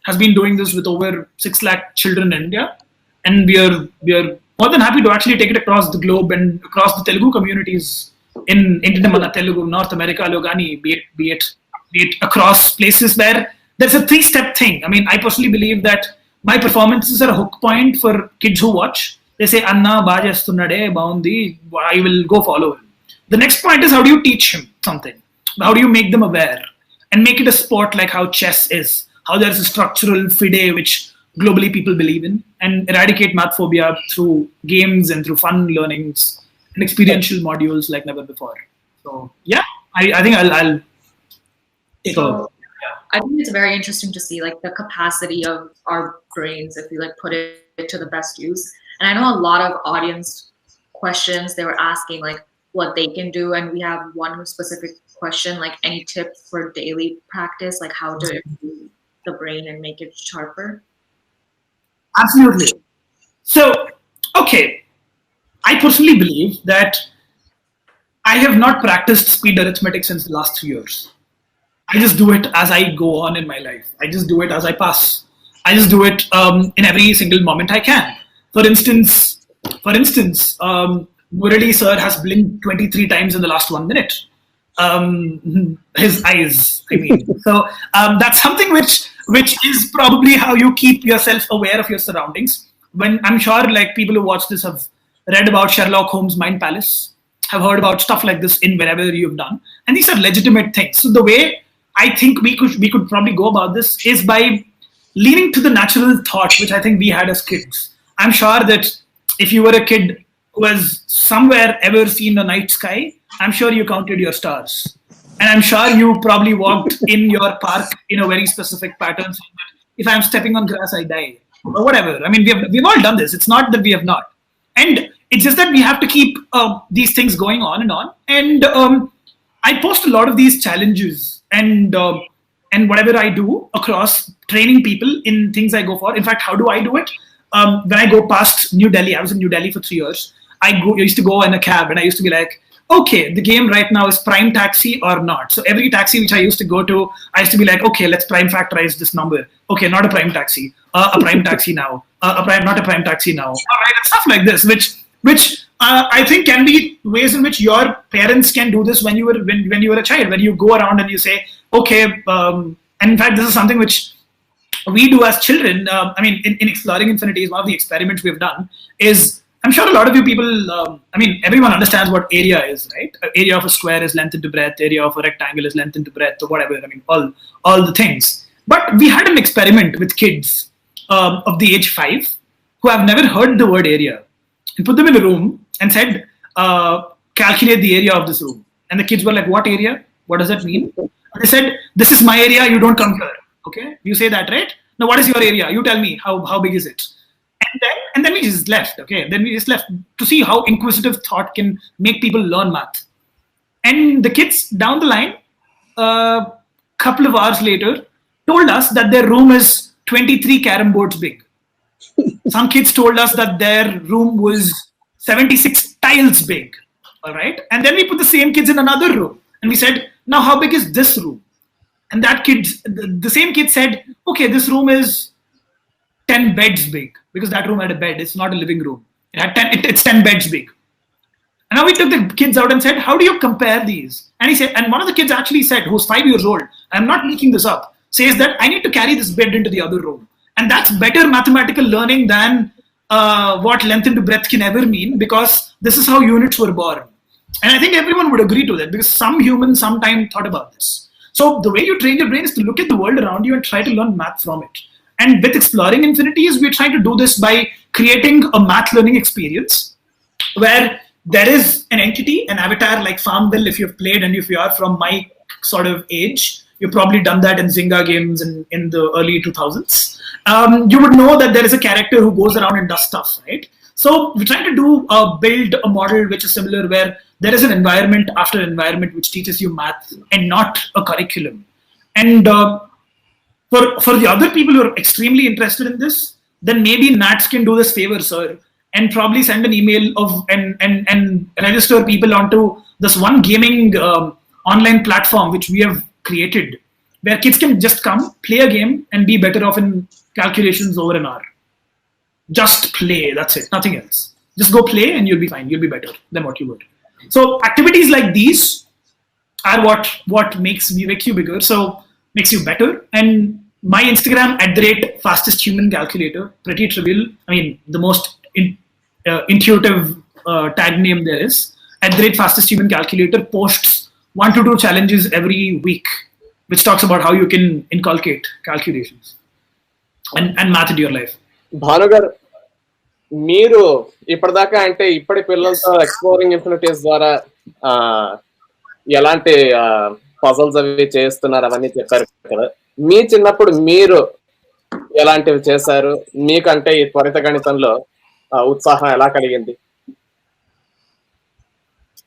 has been doing this with over 6 lakh children in India, and we are more than happy to actually take it across the globe and across the Telugu communities in Telugu, North America, Logani, be it across places where there's a 3-step thing. I mean, I personally believe that my performances are a hook point for kids who watch. They say, Anna, ba chestunnade, baundi, I will go follow him. The next point is, how do you teach him something? How do you make them aware and make it a sport like how chess is? How there's a structural FIDE which globally people believe in, and eradicate math phobia through games and through fun learnings and experiential modules like never before. So yeah, I think I'll take over. I think it's very interesting to see like the capacity of our brains if we like put it to the best use. And I know a lot of audience questions, they were asking like what they can do, and we have one specific question, like any tips for daily practice, like how to improve the brain and make it sharper? Absolutely. So, okay, I personally believe that I have not practiced speed arithmetic since the last 3 years. I just do it as I go on in my life. I just do it as I pass. I just do it in every single moment I can. For instance, Murali sir has blinked 23 times in the last 1 minute. His eyes, I mean. So that's something which is probably how you keep yourself aware of your surroundings. When I'm sure like people who watch this have read about Sherlock Holmes' Mind Palace, have heard about stuff like this in wherever you've done, and these are legitimate things. So the way I think we could probably go about this is by leaning to the natural thought, which I think we had as kids. I'm sure that if you were a kid who has somewhere ever seen a night sky, I'm sure you counted your stars. And I'm sure you probably walked in your park in a very specific pattern, saying that if I'm stepping on grass, I die, or whatever. I mean, we've all done this. It's not that we have not. And it's just that we have to keep these things going on and on. And I post a lot of these challenges and whatever I do across training people in things I go for. In fact, how do I do it? When I go past New Delhi, I was in New Delhi for 3 years. I used to go in a cab and I used to be like, okay, the game right now is prime taxi or not. So every taxi which I used to go to, I used to be like, okay, let's prime factorize this number. Okay, not a prime taxi. A prime taxi now. Not a prime taxi now. All right, and stuff like this, which I think can be ways in which your parents can do this when you were a child. When you go around and you say, okay, and in fact, this is something which we do as children. I mean, in Exploring Infinities, one of the experiments we've done is, I'm sure a lot of you people, everyone understands what area is, right? Area of a square is length into breadth, area of a rectangle is length into breadth, or whatever. I mean, all the things. But we had an experiment with kids of the age 5 who have never heard the word area, and put them in a room and said, calculate the area of this room. And the kids were like, what area? What does that mean? And they said, this is my area, you don't come here. Okay, you say that, right? Now, what is your area? You tell me, how big is it? And then we just left, okay? Then we just left to see how inquisitive thought can make people learn math. And the kids down the line, a couple of hours later, told us that their room is 23 carom boards big. Some kids told us that their room was 76 tiles big, all right? And then we put the same kids in another room. And we said, now how big is this room? And that kid, the same kid said, okay, this room is 10 beds big, because that room had a bed. It's not a living room. It had 10. It's 10 beds big. And now we took the kids out and said, how do you compare these? And he said, and one of the kids actually said, who's 5 years old, I'm not making this up, says that I need to carry this bed into the other room. And that's better mathematical learning than what length into breadth can ever mean, because this is how units were born. And I think everyone would agree to that, because some humans sometime thought about this. So the way you train your brain is to look at the world around you and try to learn math from it. And with Exploring Infinities, we're trying to do this by creating a math learning experience where there is an entity, an avatar like Farmville, if you've played, and if you are from my sort of age, you've probably done that in Zynga games in the early 2000s. You would know that there is a character who goes around and does stuff, right? So we're trying to build a model which is similar, where there is an environment after environment which teaches you math and not a curriculum. And for the other people who are extremely interested in this, then maybe Nats can do this favor, sir, and probably send an email of and register people onto this one gaming online platform which we have created, where kids can just come, play a game, and be better off in calculations over an hour. Just play, that's it, nothing else. Just go play and you'll be fine, you'll be better than what you were. So activities like these are what makes you bigger, so makes you better. And my Instagram, @fastesthumancalculator, pretty trivial. I mean, the most intuitive tag name there is. @fastesthumancalculator posts 1 to 2 challenges every week, which talks about how you can inculcate calculations and math into your life. Bhanu గారు, మీరు ఇప్పటిదాకా అంటే ఇప్పటి పిల్లలతో exploring infinities ద్వారా ఎలాంటి puzzles అవి చేస్తున్నారు అవన్నీ చెప్పారు కదా. మీ చిన్నప్పుడు మీరు ఎలాంటివి చేశారు? మీకంటే ఈ త్వరిత గణితంలో ఉత్సాహం ఎలా కలిగింది?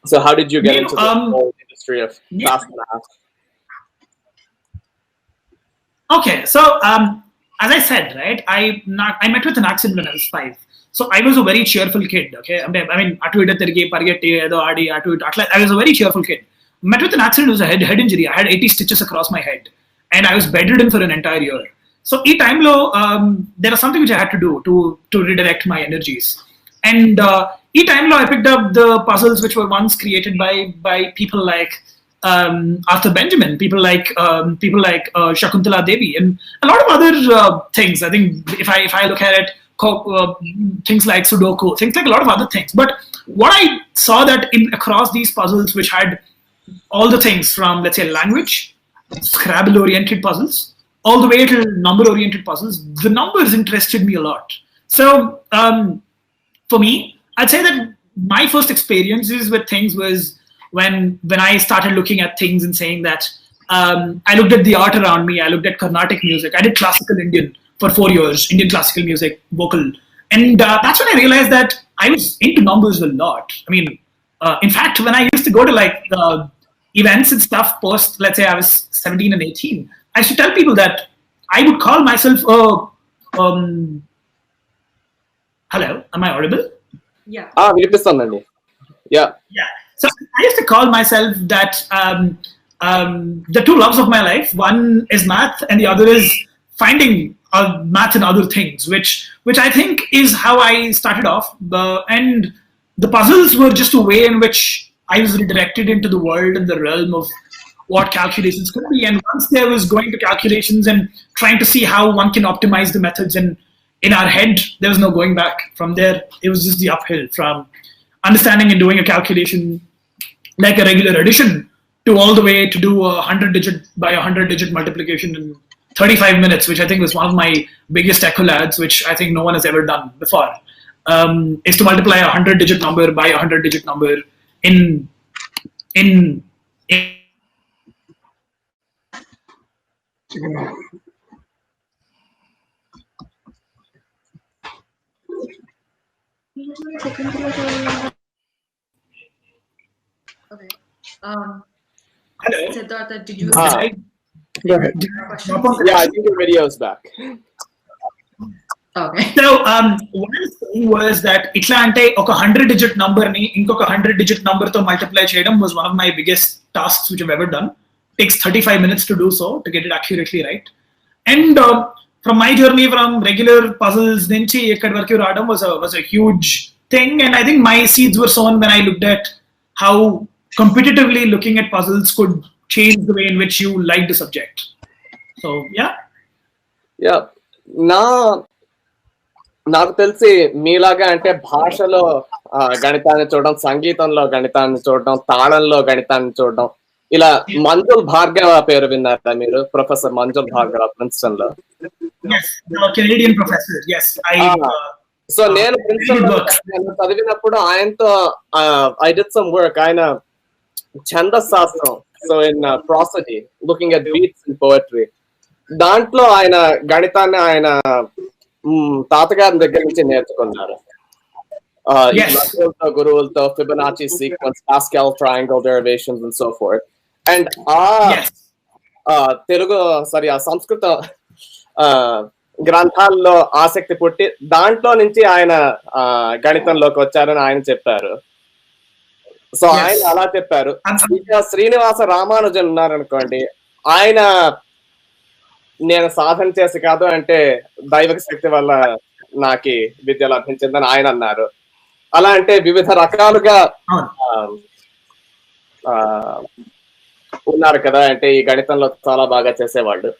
So how did you get into the whole industry of fast math? Okay, so as I said, right, I met with an accident when I was 5. So I was a very cheerful kid, okay? I mean, I was a very cheerful kid. Met with an accident, it was a head injury. I had 80 stitches across my head, and I was bedridden for an entire year. So each time there was something which I had to do to redirect my energies. And each time I picked up the puzzles which were once created by people like Arthur Benjamin, people like Shakuntala Devi, and a lot of other things. I think if I look at it, things like Sudoku, things like a lot of other things. But what I saw that across these puzzles, which had all the things from, let's say, language, Scrabble-oriented puzzles, all the way to number-oriented puzzles, the numbers interested me a lot. So for me, I'd say that my first experiences with things was when I started looking at things and saying that I looked at the art around me, I looked at Carnatic music, I did classical Indian for 4 years, Indian classical music, vocal. And that's when I realized that I was into numbers a lot. I mean, in fact, when I used to go to like events and stuff post, let's say I was 17 and 18, I used to tell people that I would call myself hello, am I audible? Yeah. Yeah. So I used to call myself that the two loves of my life, one is math and the other is finding math and other things, which I think is how I started off. And the puzzles were just a way in which I was redirected into the world and the realm of what calculations could be. And once there was going to calculations and trying to see how one can optimize the methods, and in our head, there was no going back. From there, it was just the uphill from understanding and doing a calculation like a regular addition to all the way to do a 100-digit by 100-digit multiplication in 35 minutes, which I think was one of my biggest accolades, which I think no one has ever done before, is to multiply a 100-digit number by a 100-digit number in Okay. Hello. Siddhartha, did you? Go ahead. Yeah, I think your video is back. Okay. So what I was saying was that itla ante oka 100-digit number ni inkoka 100-digit number to multiply cheyadam was one of my biggest tasks which I've ever done. Takes 35 minutes to do so, to get it accurately right. And from my journey from regular puzzles nunchi ekkadi varaku raadam was a huge thing, and I think my seeds were sown when I looked at how competitively looking at puzzles could change the way in which you like the subject. So yeah, నాకు తెలిసి మీలాగా అంటే భాషలో గణితాన్ని చూడడం, సంగీతంలో గణితాన్ని చూడడం, తాళంలో గణితాన్ని చూడడం, ఇలా మంజుల్ భార్గవ పేరు విన్నారా మీరు? ప్రొఫెసర్ మంజుల్ భార్గవ ప్రిన్స్టన్ లో. Canadian professor. yes సో నేను ప్రిన్స్టన్ లో చదివినప్పుడు ఆయనతో ఐ డిడ్ సమ్ వర్క్. ఆయన ఛందశాస్త్రం, so in prosody, looking at beats in poetry, దాంట్లో ఆయన గణితాన్ని ఆయన తాతగారి దగ్గర నుంచి నేర్చుకున్నారు. గురువులతో Fibonacci sequence, Pascal triangle derivations and so forth. And ఆ సంస్కృత గ్రంథాల్లో ఆసక్తి పుట్టి దాంట్లో నుంచి ఆయన గణితంలోకి వచ్చారని ఆయన చెప్పారు. సో ఆయన అలా చెప్పారు. శ్రీనివాస రామానుజన్ ఉన్నారనుకోండి, ఆయన నేను సాధన చేసి కాదు, అంటే దైవిక శక్తి వల్ల నాకు విద్య లభించిందని ఆయన అన్నారు. అలా అంటే వివిధ రకాలుగా ఉన్నారు కదా, అంటే ఈ గణితంలో చాలా బాగా చేసేవాళ్ళు.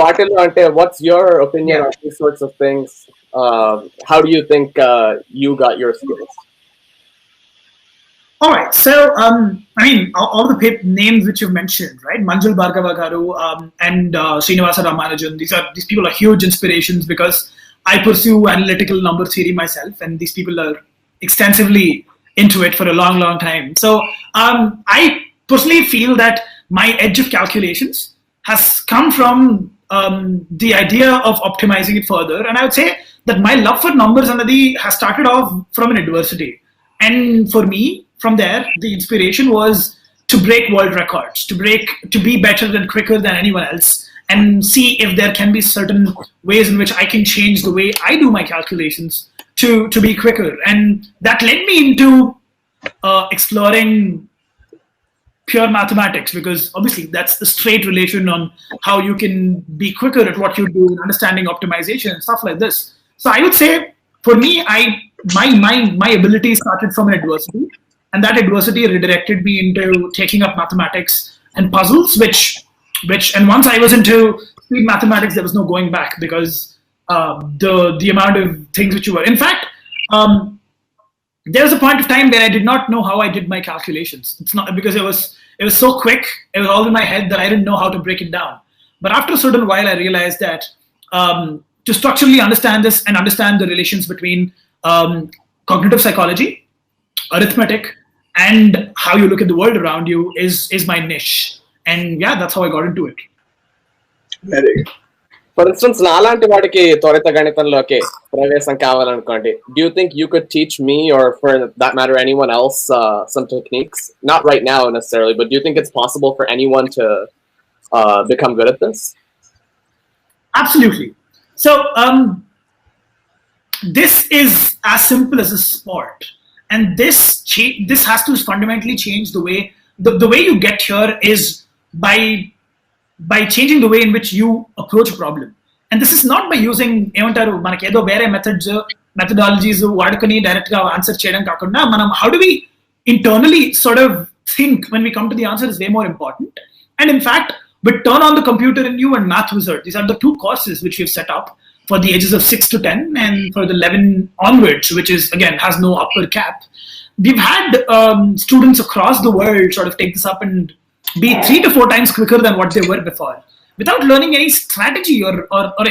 వాటిల్లో అంటే what's your opinion on these sorts of things? How do you think you got your skills? All right, so I mean, all the names which you've mentioned, right? Manjul Bhargava garu and Srinivasa Ramanujan. These people are huge inspirations because I pursue analytical number theory myself, and these people are extensively into it for a long, long time. So I personally feel that my edge of calculations has come from the idea of optimizing it further, and I would say that my love for numbers has started off from an adversity, and for me, from there, the inspiration was to break world records, to be better and quicker than anyone else, and see if there can be certain ways in which I can change the way I do my calculations to be quicker. And that led me into exploring pure mathematics, because obviously that's the straight relation on how you can be quicker at what you do in understanding optimization and stuff like this. So I would say, for me, my ability started from an adversity, and that adversity redirected me into taking up mathematics and puzzles, which and once I was into speed mathematics, there was no going back, because the amount of things which you were. In fact, there was a point of time where I did not know how I did my calculations. It's not because it was so quick, it was all in my head that I didn't know how to break it down. But after a certain while, I realized that to structurally understand this and understand the relations between cognitive psychology, arithmetic, and how you look at the world around you is my niche. And yeah, that's how I got into it. Very good. For instance, నాలాంటి వాడికి త్వరిత గణితంలోకి ప్రవేశం కావాలనుకోండి, do you think you could teach me, or for that matter anyone else, some techniques? Not right now necessarily, but do you think it's possible for anyone to become good at this? Absolutely. So this is as simple as a sport. And this has to fundamentally change the way the way you get here is by changing the way in which you approach a problem. And this is not by using emantaru manaki edo vere methodologies vadukoni direct ga answer cheyadam kakunda manam how do we internally sort of think when we come to the answer is way more important. And in fact, with Turn on the Computer in You and Math Wizard, these are the two courses which we've set up for the ages of 6 to 10, and for the 11 onwards, which is again has no upper cap. We've had students across the world sort of take this up and be 3 to 4 times quicker than what they were before, without learning any strategy or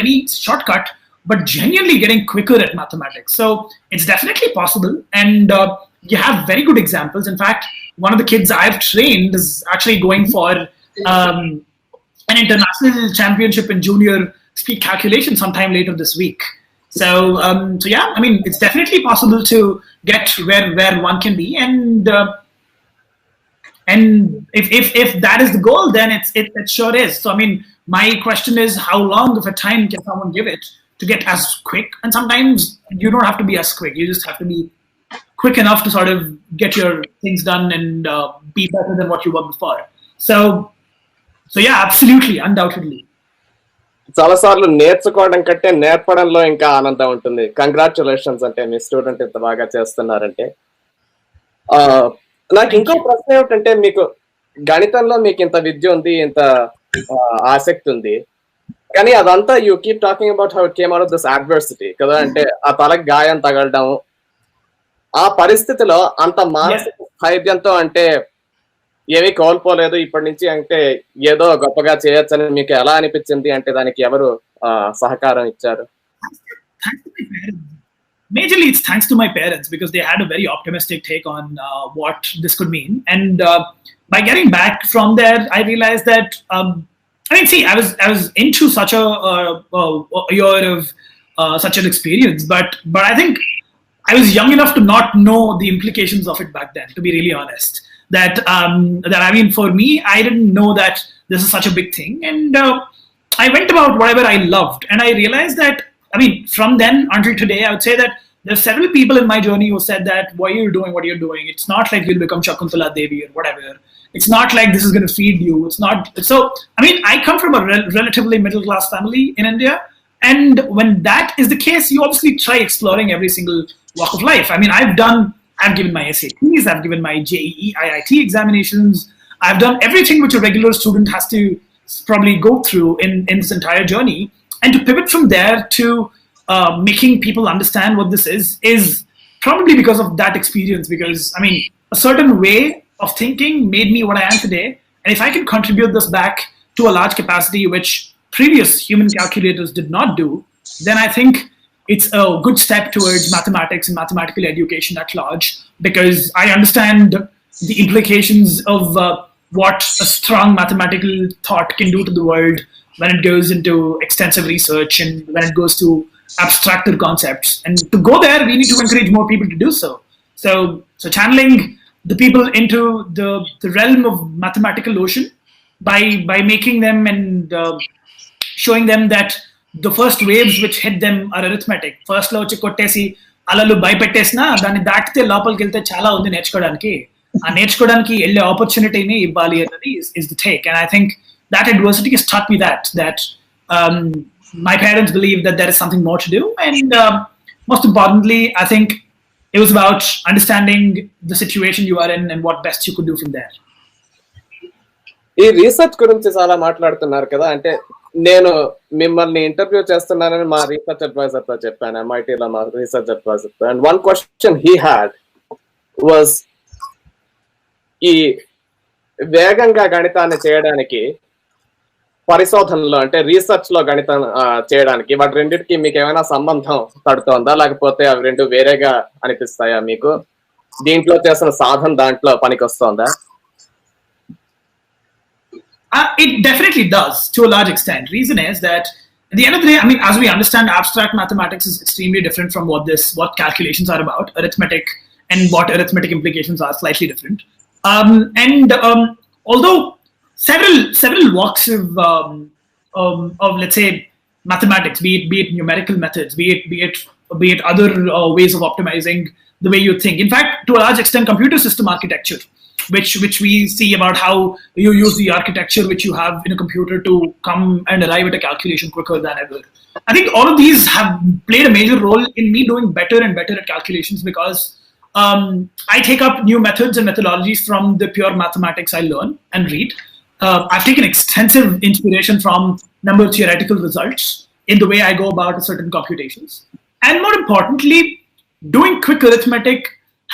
any shortcut, but genuinely getting quicker at mathematics. So it's definitely possible, and you have very good examples. In fact, one of the kids I've trained is actually going for an international championship in junior speed calculation sometime later this week. So yeah, I mean, it's definitely possible to get where one can be, and if that is the goal, then it sure is. So I mean, my question is, how long of a time can someone give it to get as quick? And sometimes you don't have to be as quick; you just have to be quick enough to sort of get your things done and be better than what you were before. So yeah, absolutely, undoubtedly. చాలాసార్లు నేర్చుకోవడం కంటే నేర్పడంలో ఇంకా ఆనందం ఉంటుంది. Congratulations అంటే మీ student ఇంత బాగా చేస్తున్నారంటే. నాకు ఇంకో ప్రశ్న ఏమిటంటే, మీకు గణితంలో మీకు ఇంత విద్య ఉంది, ఇంత ఆసక్తి ఉంది, కానీ అదంతా you keep talking about how it came out of this adversity కదా, అంటే ఆ తలకు గాయం తగలడం, ఆ పరిస్థితిలో అంత మానసిక స్థైర్యంతో అంటే ఏమీ కోల్పోలేదు ఇప్పటి నుంచి, అంటే ఏదో గొప్పగా చేయొచ్చని మీకు ఎలా అనిపించింది? అంటే దానికి ఎవరు సహకారం ఇచ్చారు? Majorly, it's thanks to my parents because they had a very optimistic take on what this could mean. And by getting back from there, I realized that I was into such a year of such an experience, but I think I was young enough to not know the implications of it back then. To be really honest, that I mean, for me, I didn't know that this is such a big thing, and I went about whatever I loved, and I realized that. I mean, from then until today, I would say that there's several people in my journey who said that, why are you doing what you're doing? It's not like you'll become Shakuntala Devi or whatever. It's not like this is going to feed you. It's not. So, I mean, I come from a relatively middle class family in India. And when that is the case, you obviously try exploring every single walk of life. I mean, I've given my SATs, I've given my JEE, IIT examinations. I've done everything which a regular student has to probably go through in this entire journey. And to pivot from there to making people understand what this is probably because of that experience. Because, I mean, a certain way of thinking made me what I am today. And if I can contribute this back to a large capacity, which previous human calculators did not do, then I think it's a good step towards mathematics and mathematical education at large. Because I understand the implications of what a strong mathematical thought can do to the world when it goes into extensive research and when it goes to abstracter concepts. And to go there, we need to encourage more people to do so. So channeling the people into the realm of mathematical ocean by making them and showing them that the first waves which hit them are arithmetic. First lo vachi kottesi alalu bhaypettesna danni daatite lopaliki velte chaala undi nerchukodaniki. ఆ నేర్చుకోవడానికి వెళ్ళే ఆపర్చునిటీని ఇవ్వాలి అన్నది is the take. And I think that adversity has taught me that my parents believe that there is something more to do, and most importantly, I think it was about understanding the situation you are in and what best you could do from there. ఈ research గురించి చాలా మాట్లాడుతున్నారు కదా, అంటే నేను మిమ్మల్ని interview చేస్తున్నానని మా రీసెర్చ్ అడ్వైజర్ తో చెప్పాను, MIT లో మా రీసెర్చ్ అడ్వైజర్ తో. And one question he had was, ఈ వేగంగా గణితాన్ని చేయడానికి పరిశోధనలో అంటే రీసెర్చ్ లో గణితం చేయడానికి వాటి రెండింటికి మీకు ఏమైనా సంబంధం పడుతోందా, లేకపోతే అవి రెండు వేరేగా అనిపిస్తాయా మీకు? దీంట్లో చేసిన సాధన దాంట్లో పనికి వస్తుందా? It definitely does to a large extent. Reason is that at the end of the day, I mean, as we understand, abstract mathematics is extremely different from what calculations are about. Arithmetic and what arithmetic implications are slightly different. Although several walks of let's say mathematics, be it numerical methods, be it other ways of optimizing the way you think. In fact, to a large extent, computer system architecture, which we see about how you use the architecture which you have in a computer to come and arrive at a calculation quicker than ever. I think all of these have played a major role in me doing better and better at calculations, because I take up new methods and methodologies from the pure mathematics I learn and read. I've taken extensive inspiration from number theoretical results in the way I go about certain computations. And more importantly, doing quick arithmetic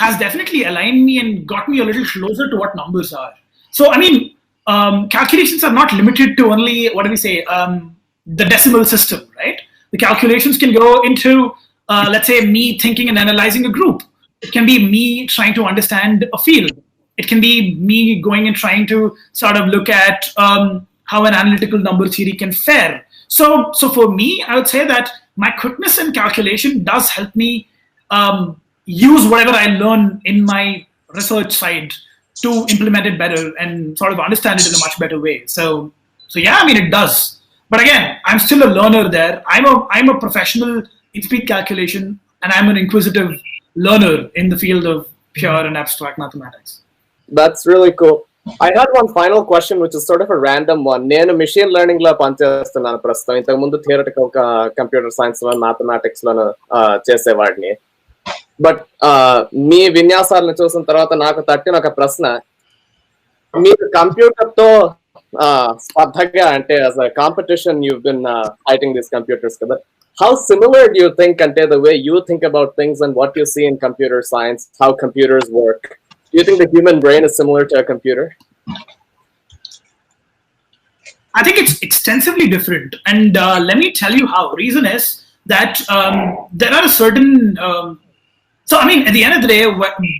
has definitely aligned me and got me a little closer to what numbers are. So, I mean, calculations are not limited to only, what do we say, the decimal system, right? The calculations can go into, let's say, me thinking and analyzing a group. It can be me trying to understand a field. It can be me going and trying to sort of look at how an analytical number theory can fare. So for me, I would say that my quickness in calculation does help me use whatever I learn in my research side to implement it better and sort of understand it in a much better way. So yeah, I mean, it does. But again, I'm still a learner there. I'm a professional in speed calculation, and I'm an inquisitive learner in the field of pure and abstract mathematics. That's really cool. I had one final question, which is sort of a random one. నేను machine learning లో పనిచేస్తున్నాను ప్రస్తుతం. ఇంతకు ముందు theoretical computer science లో mathematics లో చేసేవాడిని. But మీ విన్యాసాలను చూసిన తర్వాత నాకు తట్టిన ఒక ప్రశ్న, మీరు కంప్యూటర్ తో స్పర్ధగా అంటే as a competition you've been fighting these computers కదా. How similar do you think, ante the way you think about things and what you see in computer science, how computers work? Do you think the human brain is similar to a computer? I think it's extensively different, and let me tell you how. Reason is that there are a certain so I mean, at the end of the day,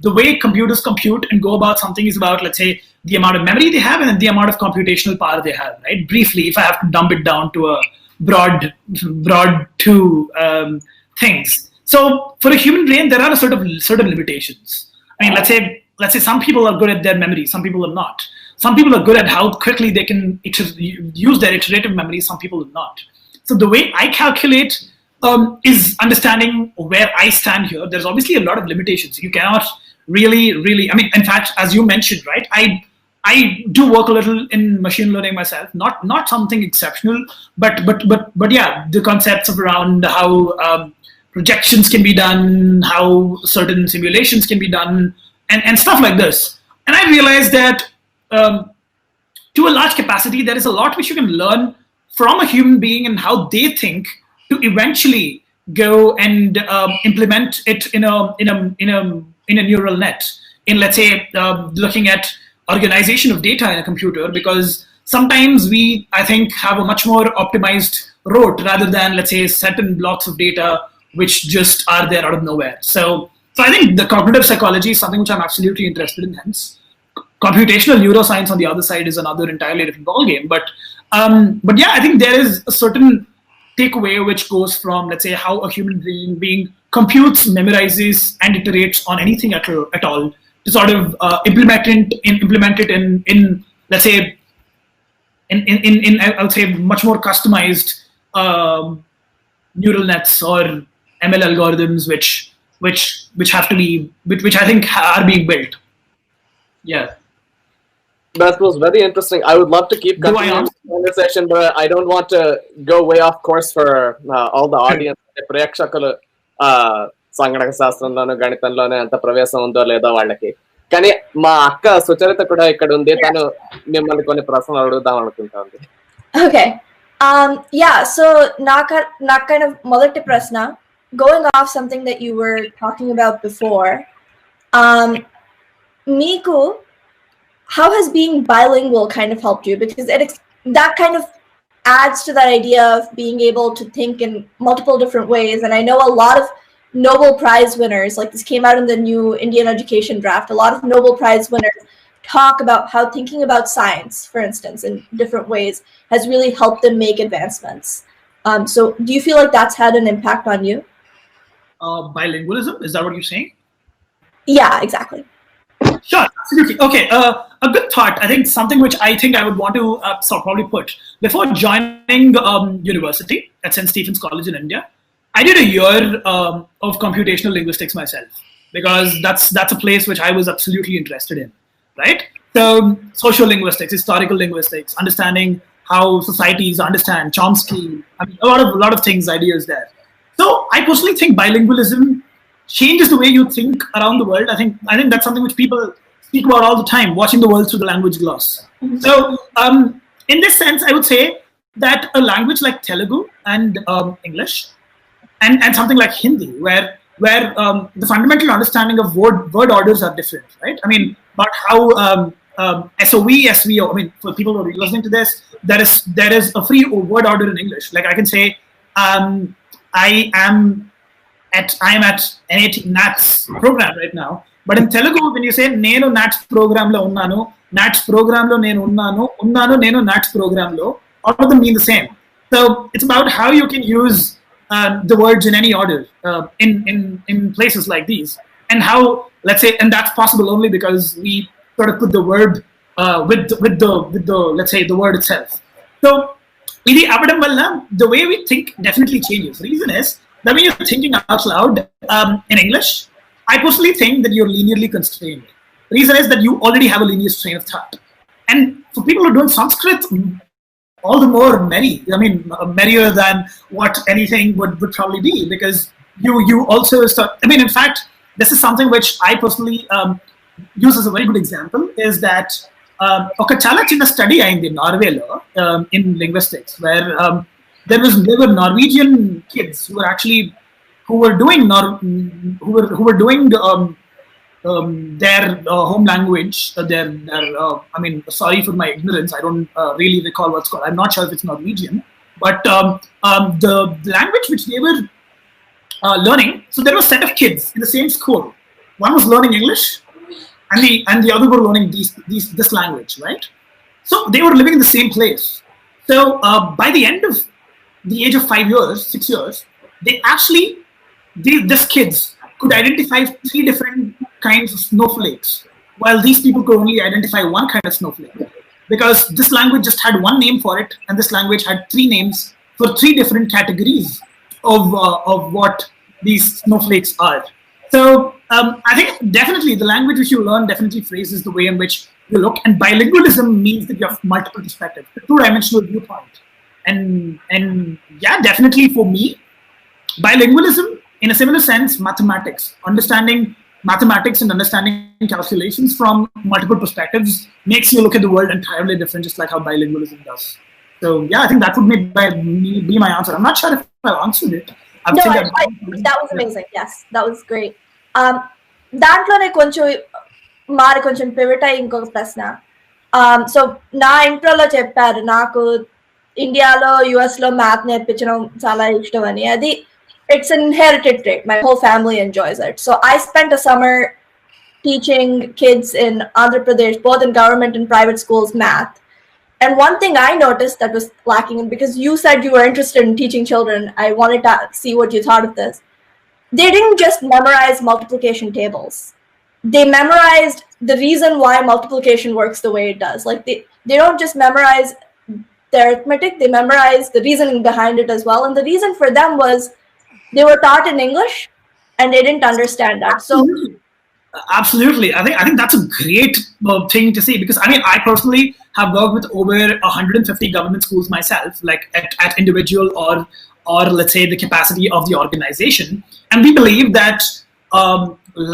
the way computers compute and go about something is about, let's say, the amount of memory they have and the amount of computational power they have, right? Briefly, if I have to dump it down to a broad two things. So for a human brain, there are a certain limitations. I mean, let's say some people are good at their memory, some people are not. Some people are good at how quickly they can use their iterative memory, some people are not. So the way I calculate is understanding where I stand here. There's obviously a lot of limitations. You cannot really, I mean, in fact, as you mentioned, right, I do work a little in machine learning myself, not something exceptional, but yeah, the concepts of around how projections can be done, how certain simulations can be done, and stuff like this. And I realized that to a large capacity, there is a lot which you can learn from a human being and how they think to eventually go and implement it in a neural net. In, let's say, looking at organization of data in a computer, because sometimes we, I think, have a much more optimized route rather than, let's say, certain blocks of data which just are there out of nowhere. So I think the cognitive psychology is something which I'm absolutely interested in. Hence, computational neuroscience on the other side is another entirely different ballgame. But yeah, I think there is a certain takeaway which goes from, let's say, how a human being computes, memorizes, and iterates on anything at all to sort of implement it in let's say in I'll say much more customized neural nets or ML algorithms which have to be which I think are being built. Yeah. That was very interesting. I would love to keep continuing the conversation, but I don't want to go way off course for all the audience. ప్రేక్షకులు సంగణక శాస్త్రంలోను గణితంలోనే అంత ప్రవేశం ఉందో లేదో వాళ్ళకి. కానీ మా అక్క సుచరిత కూడా ఇక్కడ ఉంది. తను మిమ్మల్ని కొన్ని ప్రశ్నలు అడుగుదాం అనుకుంటుంది. Okay. Yeah, so not kind of మొదటి ప్రశ్న, going off something that you were talking about before, Miku, how has being bilingual kind of helped you? Because that kind of adds to that idea of being able to think in multiple different ways. And I know a lot of Nobel Prize winners, like this came out in the new Indian education draft, a lot of Nobel Prize winners talk about how thinking about science, for instance, in different ways has really helped them make advancements. So do you feel like that's had an impact on you? Bilingualism, is that what you're saying? Yeah, exactly. Sure, absolutely. Okay, a good thought. I think something which I think I would want to probably put before joining university at St. Stephen's College in India. I did a year of computational linguistics myself because that's a place which I was absolutely interested in, right? So social linguistics, historical linguistics, understanding how societies understand Chomsky. I mean, a lot of things, ideas there. So I personally think bilingualism changes the way you think around the world. I think that's something which people speak about all the time, watching the world through the language glass. So in this sense, I would say that a language like Telugu and English and something like Hindi, where the fundamental understanding of word orders are different, right? I mean, but how SOV, SVO, I mean, for people who are listening to this, there is a free word order in English. Like I can say, I am at NATS program right now. But in Telugu, when you say nenu NATS program lo unnanu, NATS program lo nenu unnanu nenu NATS program lo, all of them mean the same. So it's about how you can use the words in any order in places like these, and how, let's say, and that's possible only because we sort of put the verb with the let's say the word itself. So the way we think definitely changes. The reason is that when you're thinking out loud in English, I personally think that you're linearly constrained. The reason is that you already have a linear train of thought. And for people who are doing Sanskrit, all the more merry. I mean, merrier than what anything would probably be, because you also start. I mean, in fact, this is something which I personally use as a very good example. Is that oka chala chinna study ayindi Norway lo in linguistics, where there were Norwegian kids who were doing their home language, I mean, sorry for my ignorance, I don't really recall what's called. I'm not sure if it's Norwegian, but the language which they were learning, so there was a set of kids in the same school. One was learning English, and the other were learning this language, right? So they were living in the same place. So by the end of the age of 5 years, 6 years, these kids could identify 3 different kinds of snowflakes, while these people could only identify one kind of snowflake, because this language just had one name for it, and this language had 3 names for 3 different categories of what these snowflakes are. So I think definitely the language which you learn definitely phrases the way in which you look, and bilingualism means that you have multiple perspectives, a 2-dimensional viewpoint. And yeah, definitely for me, bilingualism, in a similar sense, mathematics, understanding mathematics and understanding calculations from multiple perspectives makes you look at the world entirely different, just like how bilingualism does. So yeah, I think that would be my answer. I'm not sure if I answered it. That was amazing. Yes, that was great. దాంట్లోనే కొంచెం pivot అయ్యి ఇంకొక ప్రశ్న. So నా ఇంట్రోలో చెప్పారు నాకు ఇండియాలో US లో మ్యాథ్ నేర్పించడం చాలా ఇష్టం అని. అది it's an inherited trait. My whole family enjoys it. So I spent a summer teaching kids in Andhra Pradesh, both in government and private schools, math. And one thing I noticed that was lacking, and because you said you were interested in teaching children, I wanted to see what you thought of this. They didn't just memorize multiplication tables. They memorized the reason why multiplication works the way it does. Like they don't just memorize the arithmetic, they memorize the reasoning behind it as well. And the reason for them was they were taught in English and they didn't understand that. So absolutely, I think that's a great thing to see, because I mean, I personally have worked with over 150 government schools myself, like at individual or let's say the capacity of the organization, and we believe that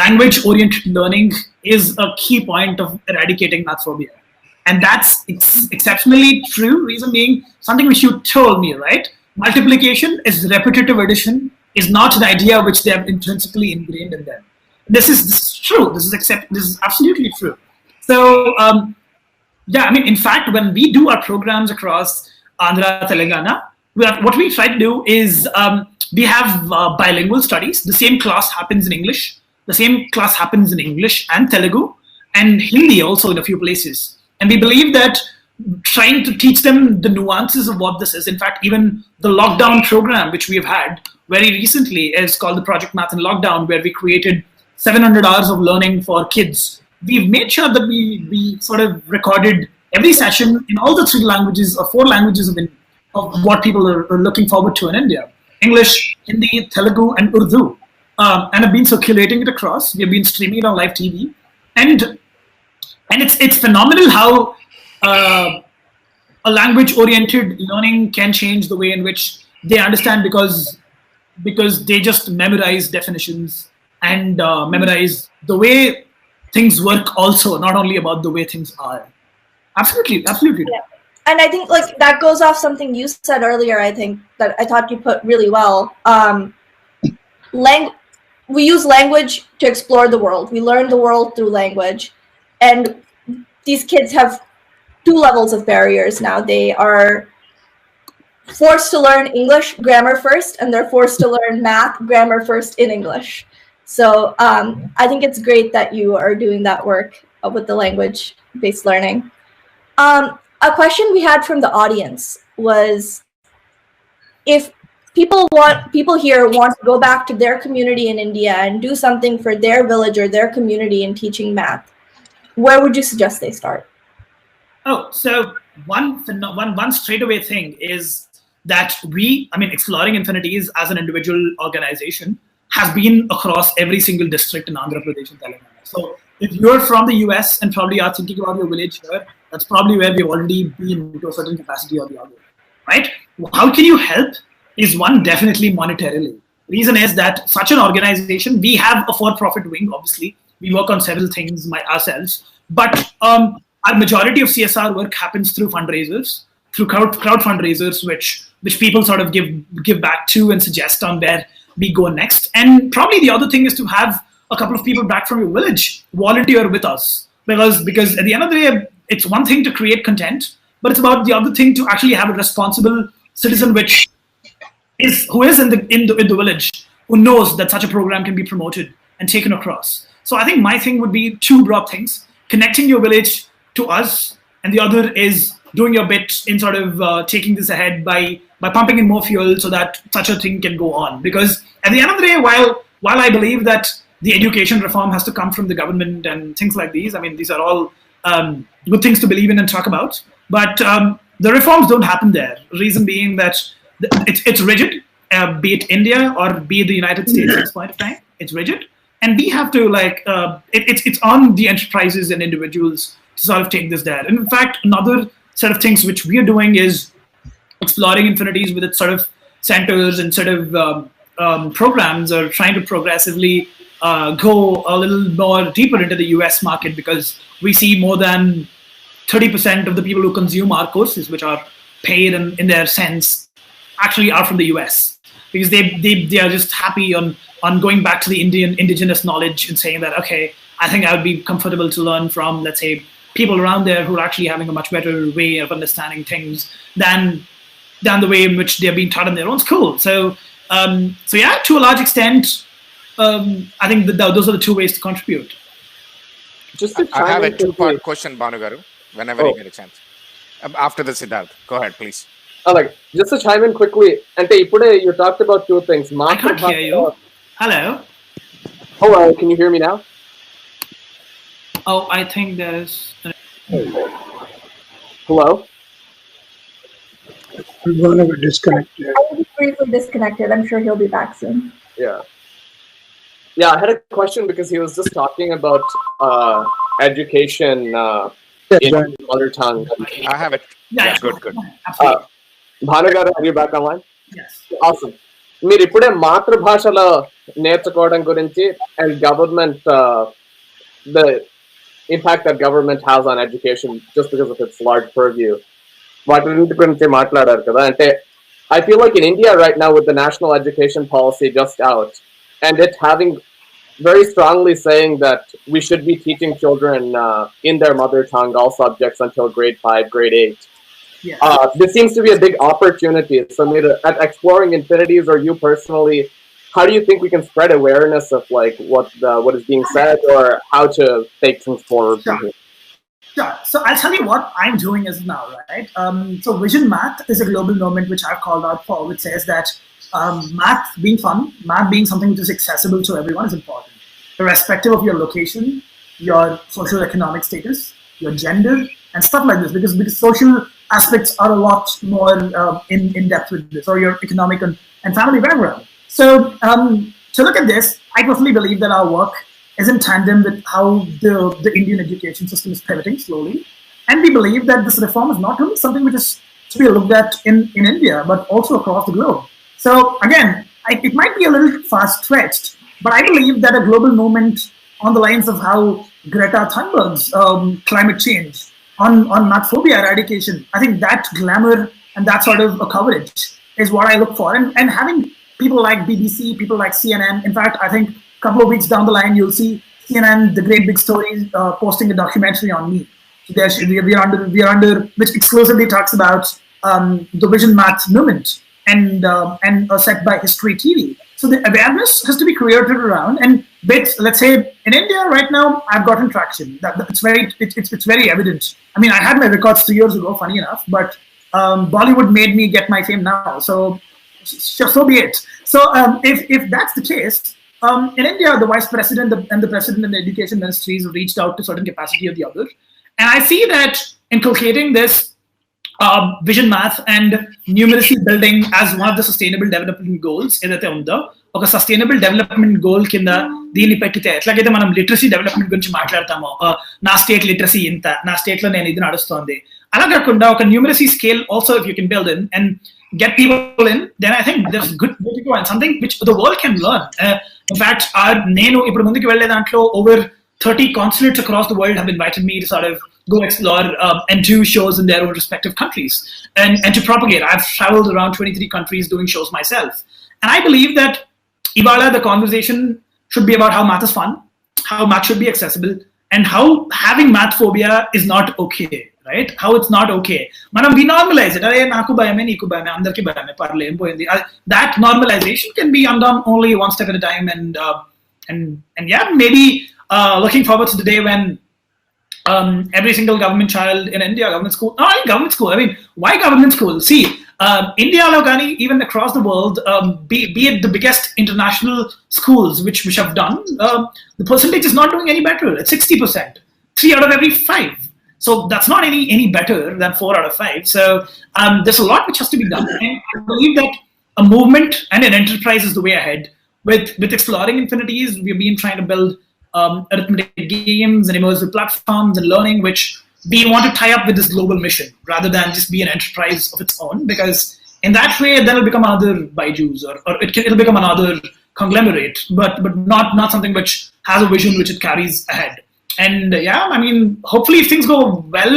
language-oriented learning is a key point of eradicating math phobia, and that's exceptionally true. Reason being, something which you told me, right? Multiplication is repetitive addition, is not the idea which they have intrinsically ingrained in them. This is true. This is absolutely true. So yeah, I mean, in fact, when we do our programs across Andhra, Telangana, what we try to do is we have bilingual studies. The same class happens in English. The same class happens in English and Telugu and Hindi also in a few places. And we believe that trying to teach them the nuances of what this is. In fact, even the lockdown program, which we have had very recently, is called the Project Math in Lockdown, where we created 700 hours of learning for kids. We've made sure that we sort of recorded every session in all the 3 languages or 4 languages of what people are looking forward to in India: English, Hindi, Telugu, and Urdu. And have been circulating it across. We have been streaming it on live TV, and it's phenomenal how a language-oriented learning can change the way in which they understand, because they just memorize definitions and memorize the way things work also, not only about the way things are. Absolutely. Yeah. And I think like that goes off something you said earlier, I think, that I thought you put really well. We use language to explore the world. We learn the world through language. And these kids have 2 levels of barriers now. They are forced to learn English grammar first, and they're forced to learn math grammar first in English. So I think it's great that you are doing that work with the language-based learning. A question we had from the audience was, if people here want to go back to their community in India and do something for their village or their community in teaching math, where would you suggest they start? Oh, so one straightaway thing is that Exploring Infinities as an individual organization has been across every single district in Andhra Pradesh and Telangana. So if you're from the US and probably are thinking about your village here, That's probably where we've already been to a certain capacity or the other, right? How can you help is one, definitely monetarily. Reason is that such an organization, we have a for-profit wing, obviously. We work on several things ourselves, but our majority of CSR work happens through fundraisers, through crowd fundraisers, which people sort of give back to and suggest on where we go next. And probably the other thing is to have a couple of people back from your village volunteer with us, because at the end of the day, it's one thing to create content, but it's about the other thing to actually have a responsible citizen, who is in the village, who knows that such a program can be promoted and taken across. So I think my thing would be two broad things: connecting your village to us, and the other is doing your bit in sort of taking this ahead by pumping in more fuel so that such a thing can go on. Because at the end of the day, while I believe that the education reform has to come from the government and things like these, I mean, these are all good things to believe in and talk about, but the reforms don't happen there. Reason being that it's rigid, be it India or be it the United States at this point of time, it's rigid. And we have to it's on the enterprises and individuals to sort of take this there. And in fact, another set of things which we are doing is exploring Infinities with its sort of centers and sort of programs, or trying to progressively go a little more deeper into the US market, because we see more than 30% of the people who consume our courses, which are paid in their sense, actually are from the US, because they are just happy on going back to the indigenous knowledge and saying that, okay, I think I would be comfortable to learn from, let's say, people around there who are actually having a much better way of understanding things than the way in which they're being taught in their own school. So yeah, to a large extent, I think those are the two ways to contribute. I have a two-part question, Bhanu Garu, whenever you get a chance. After the Siddharth, go ahead, please. Just to chime in quickly, Ante, you talked about two things. I can't hear you. Hello? Hello, can you hear me now? Oh, I think there's... Hello? I'm going to be disconnected. I was briefly disconnected. I'm sure he'll be back soon. Yeah, I had a question because he was just talking about education in mother tongue. I have it. Yeah, good. Bhanu Garu, are you back online? Yes. Awesome. మీరు ఇప్పుడే మాతృభాషలో నేర్చుకోవడం గురించి and government, the impact that government has on education just because of its large purview. వాటి గురించి మాట్లాడారు కదా, అంటే I feel like in India right now, with the national education policy just out, and it having very strongly saying that we should be teaching children in their mother tongue all subjects until grade 5, grade 8. Yeah. This seems to be a big opportunity. So at Exploring Infinities, or you personally, how do you think we can spread awareness of like what is being said, or how to take things forward from here? Sure. So I'll tell you what I'm doing is now, right? So Vision Math is a global movement which I've called out for, which says that math being fun, math being something which is accessible to everyone is important, irrespective of your location, your socio-economic status, your gender, and stuff like this, because social aspects are a lot more in depth with this, or your economic and family background. So to look at this, I personally believe that our work is in tandem with how the Indian education system is pivoting slowly. And we believe that this reform is not only something which is to be looked at in India, but also across the globe. So again, it might be a little far-stretched, but I believe that a global movement on the lines of how Greta Thunberg's climate change, on mathphobia eradication, I think that glamour and that sort of a coverage is what I look for. And having people like BBC, people like CNN, in fact, I think a couple of weeks down the line, you'll see CNN, The Great Big Stories, posting a documentary on me. We are under, which exclusively talks about the Vision Math movement and set by History TV. So the awareness has to be created around, and let's say in India right now, I've gotten traction. It's very evident. I mean, I had my records 3 years ago, funny enough, but Bollywood made me get my fame now. So be it. So if that's the case, in India, the vice president and the president and the education ministries have reached out to certain capacity or the other, and I see that inculcating this Vision Math and numeracy building as one of the sustainable development goals in the ఒక sustainable development goal కింద దీన్ని పెట్టితే ఎట్లాగైతే మనం literacy development గురించి మాట్లాడతామో, నా state literacy ఇంత, నా స్టేట్ లో నేను ఇది నడుస్తోంది, అలా కాకుండా ఒక numeracy scale also if you can build in and get people in, then I think there's good way to go and something which the world can learn. In fact, nenu ippudu munduku velle dantlo over 30 consulates across the world have invited me to sort of go explore and do shows in their own respective countries and to propagate. I've traveled around 23 countries doing shows myself, and I believe that ivala the conversation should be about how math is fun, how math should be accessible, and how having math phobia is not okay. Right? How it's not okay. Manam we normalize it. Arey naku bayame neeku bayame andarki bayame parle em poyindi. That normalization can be undone only one step at a time, and yeah, maybe looking forward to the day when every single government child in India, government school. I mean, why government school? See, India lo gani even across the world, be it the biggest international schools which have done, the percentage is not doing any better. It's 60%, 3 out of every 5. So that's not any better than 4 out of 5. So there's a lot which has to be done. And I believe that a movement and an enterprise is the way ahead. With exploring infinities, we've been trying to build arithmetic games and immersive platforms and learning, which we want to tie up with this global mission rather than just be an enterprise of its own. Because in that way, then it'll become another Byju's or it'll become another conglomerate, but not something which has a vision which it carries ahead. And yeah, I mean, hopefully if things go well,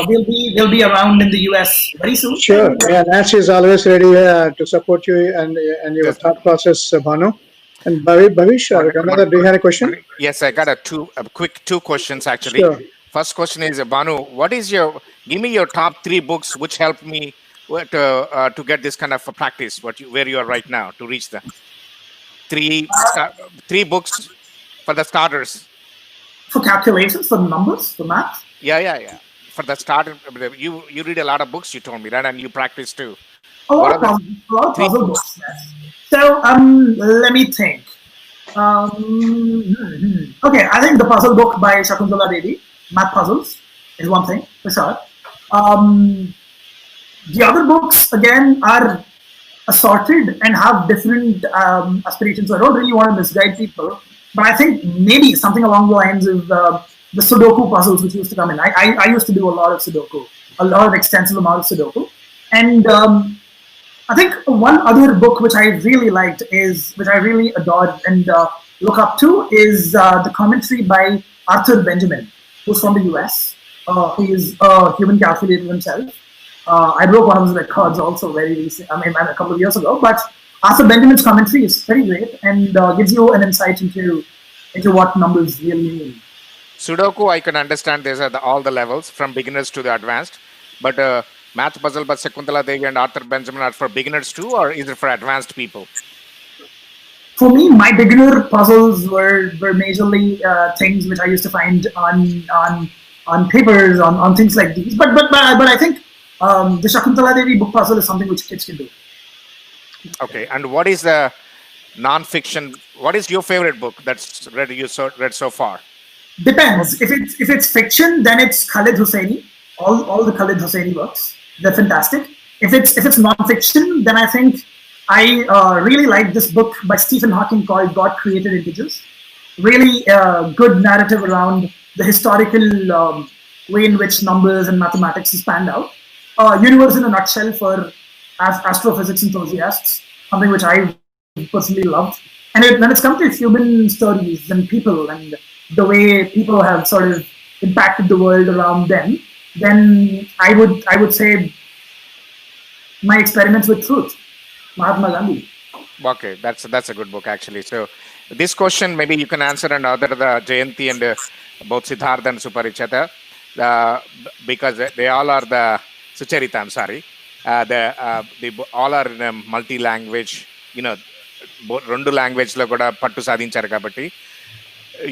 we'll be around in the US very soon. Sure. Yeah, Nancy is always ready to support you and your thought process, Bhanu. And Bhavish, do you have a question? Yes, I got a quick 2 questions actually. Sure. First question is, Bhanu, give me your top 3 books which helped me to get this kind of a practice, where you are right now, to reach the 3 books for the starters. For calculations, for numbers, for math? Yeah. For the start, you read a lot of books, you told me, right? And you practice too. A lot of puzzle books, yes. So, let me think. Okay, I think the puzzle book by Shakuntala Devi, Math Puzzles, is one thing, for sure. The other books, again, are assorted and have different aspirations. So I don't really want to misguide people. But I think maybe something along the lines of the Sudoku puzzles which used to come in. I used to do a lot of Sudoku, a lot of extensive amount of Sudoku. And I think one other book which I really liked which I really adored and look up to is the commentary by Arthur Benjamin, who's from the US. He is a human calculator himself. I broke one of his records also very recent, a couple of years ago, but Arthur Benjamin's commentary is very great and gives you an insight into what numbers really mean. Sudoku, I can understand these are all the levels from beginners to the advanced, but math puzzle by Shakuntala Devi and Arthur Benjamin are for beginners too, or is it for advanced people? For me, my beginner puzzles were majorly things which I used to find on papers, on things like these. But I think the Shakuntala Devi book puzzle is something which kids can do. Okay, and what is the non-fiction? What is your favorite book that's read so far? Depends. If it's fiction, then it's Khalid Hosseini. All the Khalid Hosseini books, they're fantastic. If it's non-fiction, then I think I really like this book by Stephen Hawking called God Created Integers. Really good narrative around the historical way in which numbers and mathematics is panned out. Universe in a nutshell for astrophysics enthusiasts, something which I personally loved. And when it's come to human stories and people and the way people have sort of impacted the world around them, then I would say My Experiments with Truth, Mahatma Gandhi. Okay, that's a good book actually. So this question maybe you can answer another the Jayanti and both Siddhartha and Suparichita, because they all are the Sucharita, I'm sorry. They all are in a multi-language, రెండు language లో కూడా పట్టు సాధించారు కాబట్టి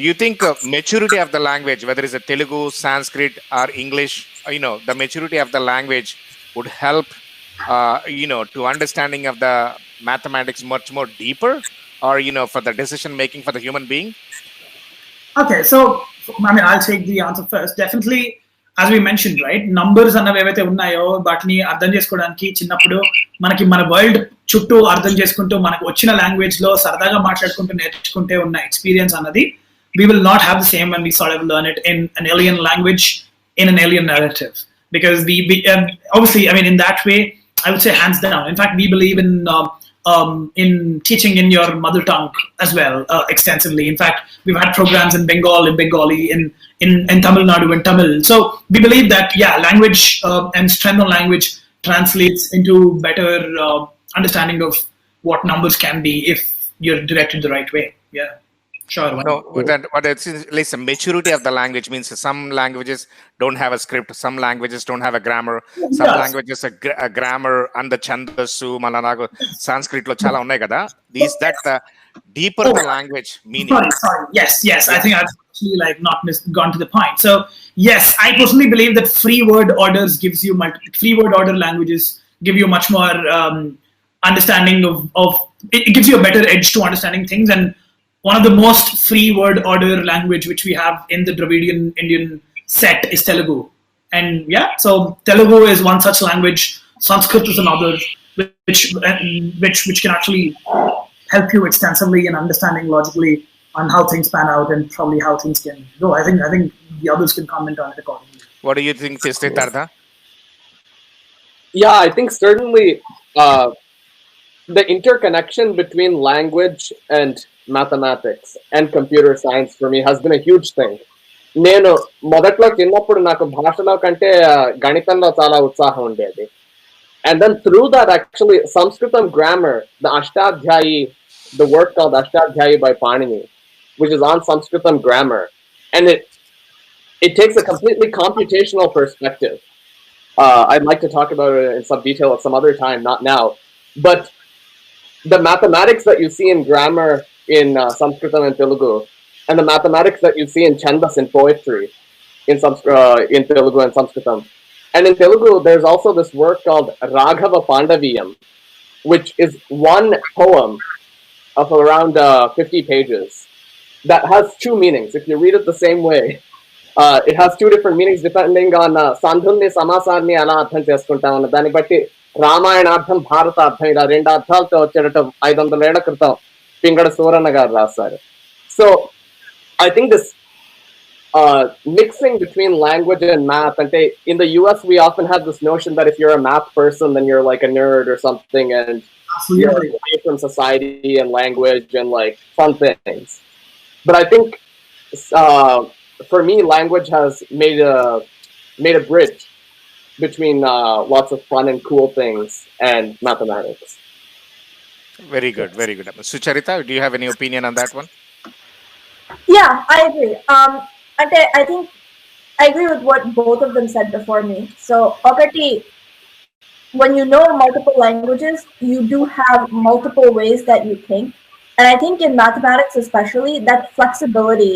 you think maturity of the language, whether it's a Telugu, Sanskrit or English, the maturity of the language would help to understanding of the mathematics much more deeper, or for the decision making for the human being? Okay, so I'll take the answer first. Definitely, as we mentioned, right, numbers అన్నవి ఏవైతే ఉన్నాయో వాటిని అర్థం చేసుకోవడానికి చిన్నప్పుడు మనకి మన world చుట్టూ అర్థం చేసుకుంటూ మనకు వచ్చిన లాంగ్వేజ్ లో సరదాగా మాట్లాడుకుంటూ నేర్చుకుంటే ఉన్న ఎక్స్పీరియన్స్ అన్నది we will not have the same when we sort of learn it in an alien language, in an alien narrative. Because we obviously, I mean, in that way, I would say hands down. In fact, we believe in teaching in your mother tongue as well, extensively. In fact, we've had programs in Bengali, in Tamil Nadu, in Tamil. So we believe that, yeah, language and strength on language translates into better understanding of what numbers can be if you're directed the right way. Yeah. Sure. No, but it's like the maturity of the language means some languages don't have a script, some languages don't have a grammar, some languages a grammar and the chandasu, malanago, Sanskrit lo chala unnai kada. These that the deeper the language meaning. Sorry. Yes. I think I've actually not gone to the point. So yes, I personally believe that free word orders gives you free word order languages give you much more understanding of it gives you a better edge to understanding things. And one of the most free word order language which we have in the Dravidian Indian set is Telugu. And yeah, so Telugu is one such language. Sanskrit is another, which can actually help you extensively in understanding logically on how things pan out and probably how things can go. I think the others can comment on it accordingly. What do you think, Siddhartha? Yeah, I think certainly the interconnection between language and mathematics and computer science for me has been a huge thing. నేను మొదట్లో చిన్నప్పుడు నాకు భాషలో కంటే గణితంలో చాలా ఉత్సాహం ఉండేది. And then through that, actually, Sanskritam grammar, the Ashtadhyayi, the work called Ashtadhyayi by Panini, which is on Sanskritam grammar, and it takes a completely computational perspective. I'd like to talk about it in some detail at some other time, not now. But the mathematics that you see in grammar in Sanskritam and Telugu, and the mathematics that you see in Chandas in poetry in Telugu and Sanskritam. And in Telugu, there's also this work called Raghava Pandaviyam, which is one poem of around 50 pages that has two meanings. If you read it the same way, it has two different meanings depending on Sandhulni Samasarni ala artham chestuntam dani batti Ramayanaartham Bharatartham ila rendu arthalto vachedata 500 ఏళ్ల క్రితం పింగళ సూరన్న గారు రాశారు. So I think this mixing between language and math, and in the US we often have this notion that if you're a math person then you're like a nerd or something, and you're away from society and language and like fun things. But I think for me, language has made a bridge between lots of fun and cool things and mathematics. Very good. Sucharita, do you have any opinion on that one? Yeah, I agree. I think I agree with what both of them said before me. So, Okati, when you know multiple languages, you do have multiple ways that you think. And I think in mathematics especially, that flexibility,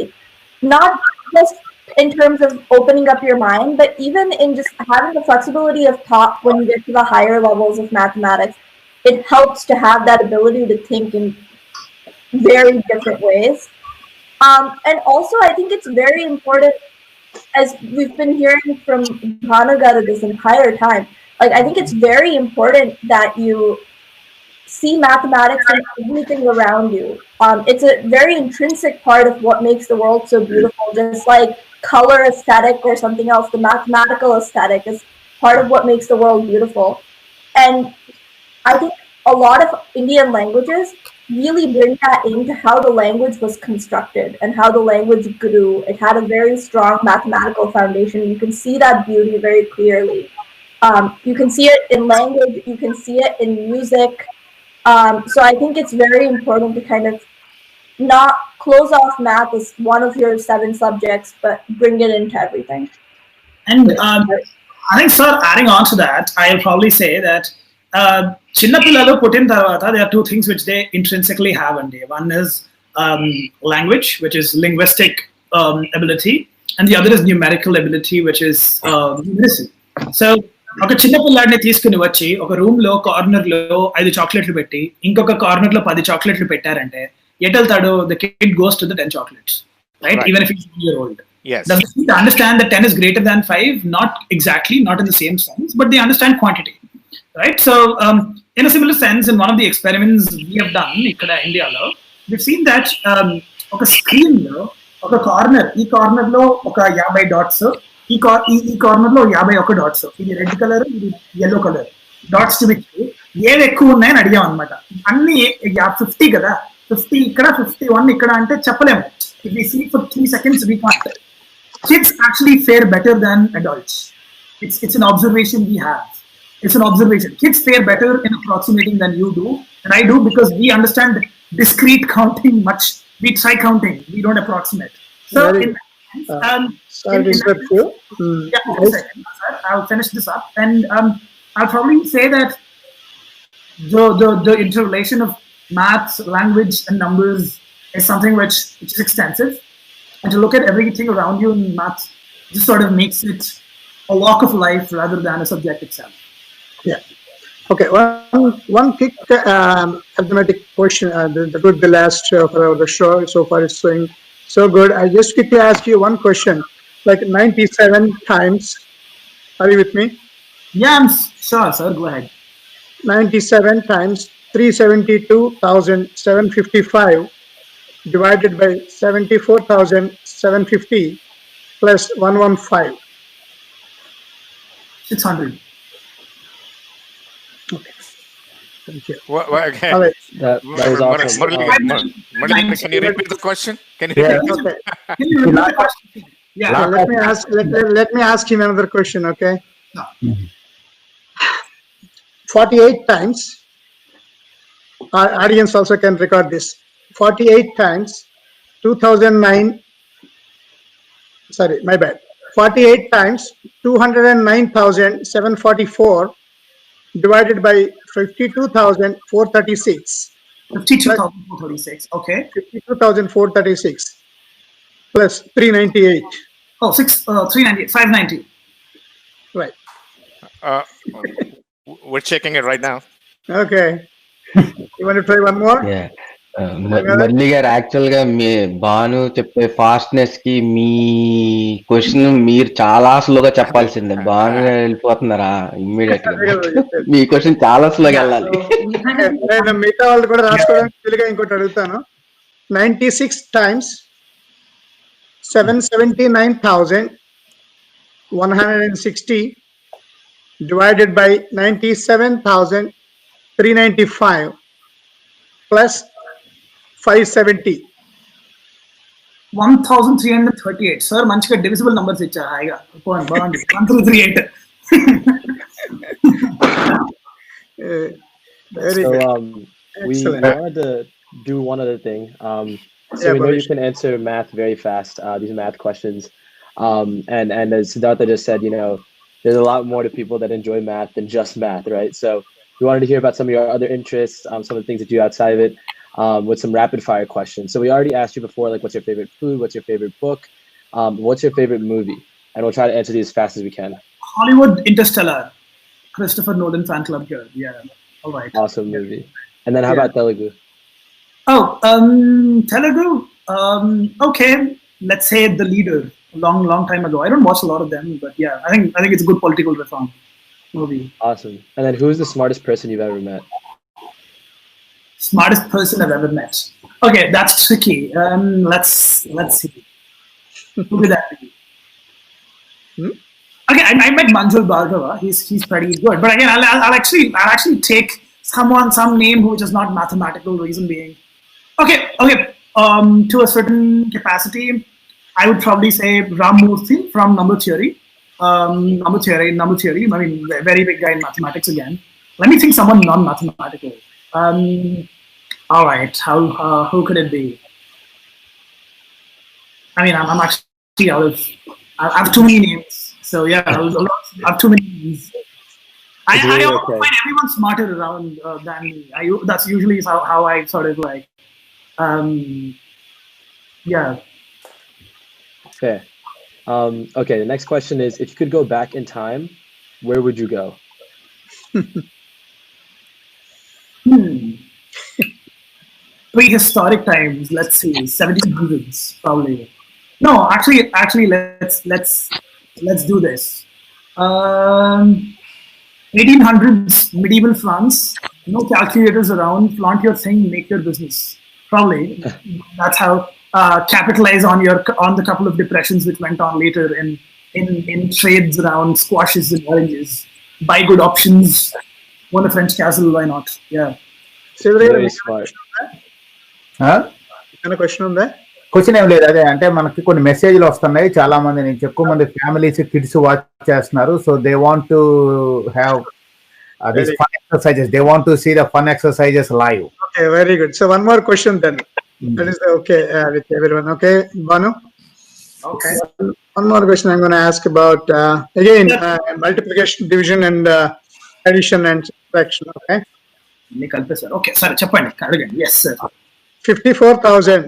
not just in terms of opening up your mind, but even in just having the flexibility of thought when you get to the higher levels of mathematics, it helps to have that ability to think in very different ways. And also, I think it's very important, as we've been hearing from Bhanugara this entire time, like I think it's very important that you see mathematics in everything around you. It's a very intrinsic part of what makes the world so beautiful, just like color aesthetic or something else. The mathematical aesthetic is part of what makes the world beautiful. And I think a lot of Indian languages really bring that into how the language was constructed and how the language grew. It had a very strong mathematical foundation. You can see that beauty very clearly. You can see it in language, you can see it in music. So I think it's very important to kind of not close off math as one of your 7 subjects, but bring it into everything. And I think, sir, adding on to that, I'll probably say that చిన్నపిల్లలు పుట్టిన తర్వాత there are 2 things which they intrinsically have, and one is language, which is linguistic ability, and the other is numerical ability, which is numeracy. So ఒక చిన్న పిల్లాడిని తీసుకుని వచ్చి ఒక room లో కార్నర్ లో 5 చాక్లెట్లు పెట్టి ఇంకొక కార్నర్ లో 10 చాక్లెట్లు పెట్టారంటే ఎటు వెళ్తాడు? The kid goes to the 10 chocolates, right? Even if he's 1 year old. Yes. They understand that 10 is greater than 5, not exactly, not in the same sense, but they understand quantity, right? So in a similar sense, in one of the experiments we have done in India, we've seen that ఒక screen లో ఒక corner, ఈ corner లో ఒక 50 dots, ఈ corner లో 51 dots, ఇది red colour, ఇది yellow కలర్ డాట్స్ చూపించి ఏవి ఎక్కువ ఉన్నాయని అడిగాం అనమాట. అన్ని 50 కదా, 50 ఇక్కడ 51 ఇక్కడ అంటే చెప్పలేము. If we see for 3 seconds, we can't. Kids actually fare better than adults. It's an observation we have. It's an observation. Kids fare better in approximating than you do, and I do, because we understand discrete counting much. We try counting. We don't approximate. So, sorry to interrupt you. Yeah, one second, sir. I'll finish this up, and I'll probably say that the interrelation of maths, language, and numbers is something which is extensive. And to look at everything around you in maths just sort of makes it a walk of life rather than a subject itself. Yeah. Okay. One quick arithmetic question. The last for the show so far is going so good. I just quickly ask you one question. Like 97 times. Are you with me? Yeah, I'm sure, sir. Go ahead. 97 times 372,755 divided by 74,750 plus 115. 600. Okay. Thank you. Okay. All right. That was awesome. Murali, can you repeat the question? Can you Yeah. repeat Okay. Can you repeat the question? Yeah. Let me ask him another question. Okay. 48 times. Our audience also can record this. 48 times 2009. Sorry, my bad. 48 times 209,744 divided by 52,436. 52,436. Okay. 52,436 plus 398. Oh, 398, 590. Right. We're checking it right now. Okay. You want to try one more? Yeah. Murali గారు actual గా మీ భాను చెప్పే fastness కి మీ question మీరు చాలా స్లోగా చెప్పాల్సిందే. Bhanu వెళ్ళిపోతున్నారా immediate గా? మీ question చాలా స్లోగా వెళ్ళాలి. మిగతా వాళ్ళు కూడా రాసుకోవడానికి తెలుగుగా ఇంకోటి అడుగుతాను. 96 times 779,160 divided by 97,395 plus 570. 1,338. Sir, మంచిగా డివిజిబుల్ నంబర్స్ ఇచ్చారు హాయిగా. బాగుంది. 1,338. So we wanted to do one other thing. So we know you can answer math very fast, these math questions. And as Siddhartha just said, you know, there's a lot more to people that enjoy math than just math, right? So we wanted to hear about some of your other interests, some of the things that you do outside of it, with some rapid fire questions. So we already asked you before, like, what's your favorite food? What's your favorite book? What's your favorite movie? And we'll try to answer these as fast as we can. Hollywood Interstellar. Christopher Nolan fan club here. Yeah. All right. Awesome movie. And then how about Telugu? Oh, Telugu. Okay. Let's say The Leader. Long time ago. I don't watch a lot of them, but yeah, I think it's a good political reform movie. Awesome. And then who's the smartest person you've ever met? Smartest person I've ever met. Okay, that's tricky. Let's see. Who could that be? Okay, I met Manjul Bhargava. He's pretty good. But again, I'll actually take some name which is not mathematical. Reason being, okay. To a certain capacity, I would probably say Ram Murthy from Number Theory. Number Theory. I mean, very big guy in mathematics again. Let me think someone non-mathematical. All right. Who could it be? I mean, I'm actually out of. I have too many names. So yeah, I have too many names. I always find everyone smarter around than me. That's usually how I sort of like. Yeah. Okay. Okay, the next question is, if you could go back in time, where would you go? Prehistoric times, let's see, 1700s, probably. No, actually, let's do this. 1800s medieval France, no calculators around, flaunt your thing, make your business. Probably that's how capitalize on the couple of depressions which went on later in trades around squashes and oranges. Buy good options, own a French castle, why not? Yeah. Very smart. Question ఉందా? Question ఏం లేదు, అదే అంటే మనకి కొన్ని మెసేజ్లు వస్తున్నాయి చాలా మంది నుంచి, ఎక్కువ మంది ఫ్యామిలీస్ కిడ్స్ వాచ్ చేస్తున్నారు. So they want to have these fun exercises. They want to see the fun exercises live. Okay, very good. So one more question then. That is okay with everyone. Okay, Bhanu? Okay. One more question I'm going to ask about, again, multiplication, division, and addition and subtraction. Okay? Okay, sorry, చెప్పండి. Yes, sir. 54,000,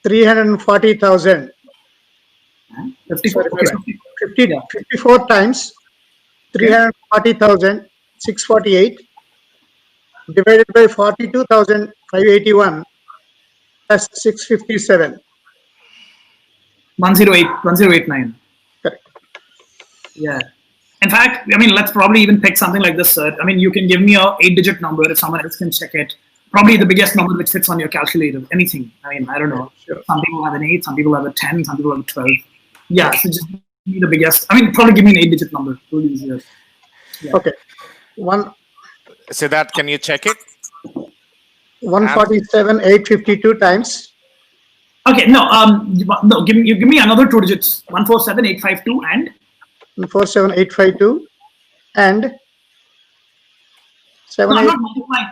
340,000. 54 times 340,000, 648, divided by 42,581 plus 657. 1089. Correct. Yeah. In fact, I mean, let's probably even pick something like this, sir. I mean, you can give me a 8-digit number if someone else can check it. Probably the biggest number which fits on your calculator. Anything. I mean, I don't know. Sure. Some people have an 8, some people have a 10, some people have a 12. Yeah, so just give me the biggest. I mean, probably give me an 8-digit number. Really easier. Yeah. Okay. Siddharth, can you check it? 147,852 times. Okay, no, give me another 2 digits. 147,852 and 147,852 and 7. No,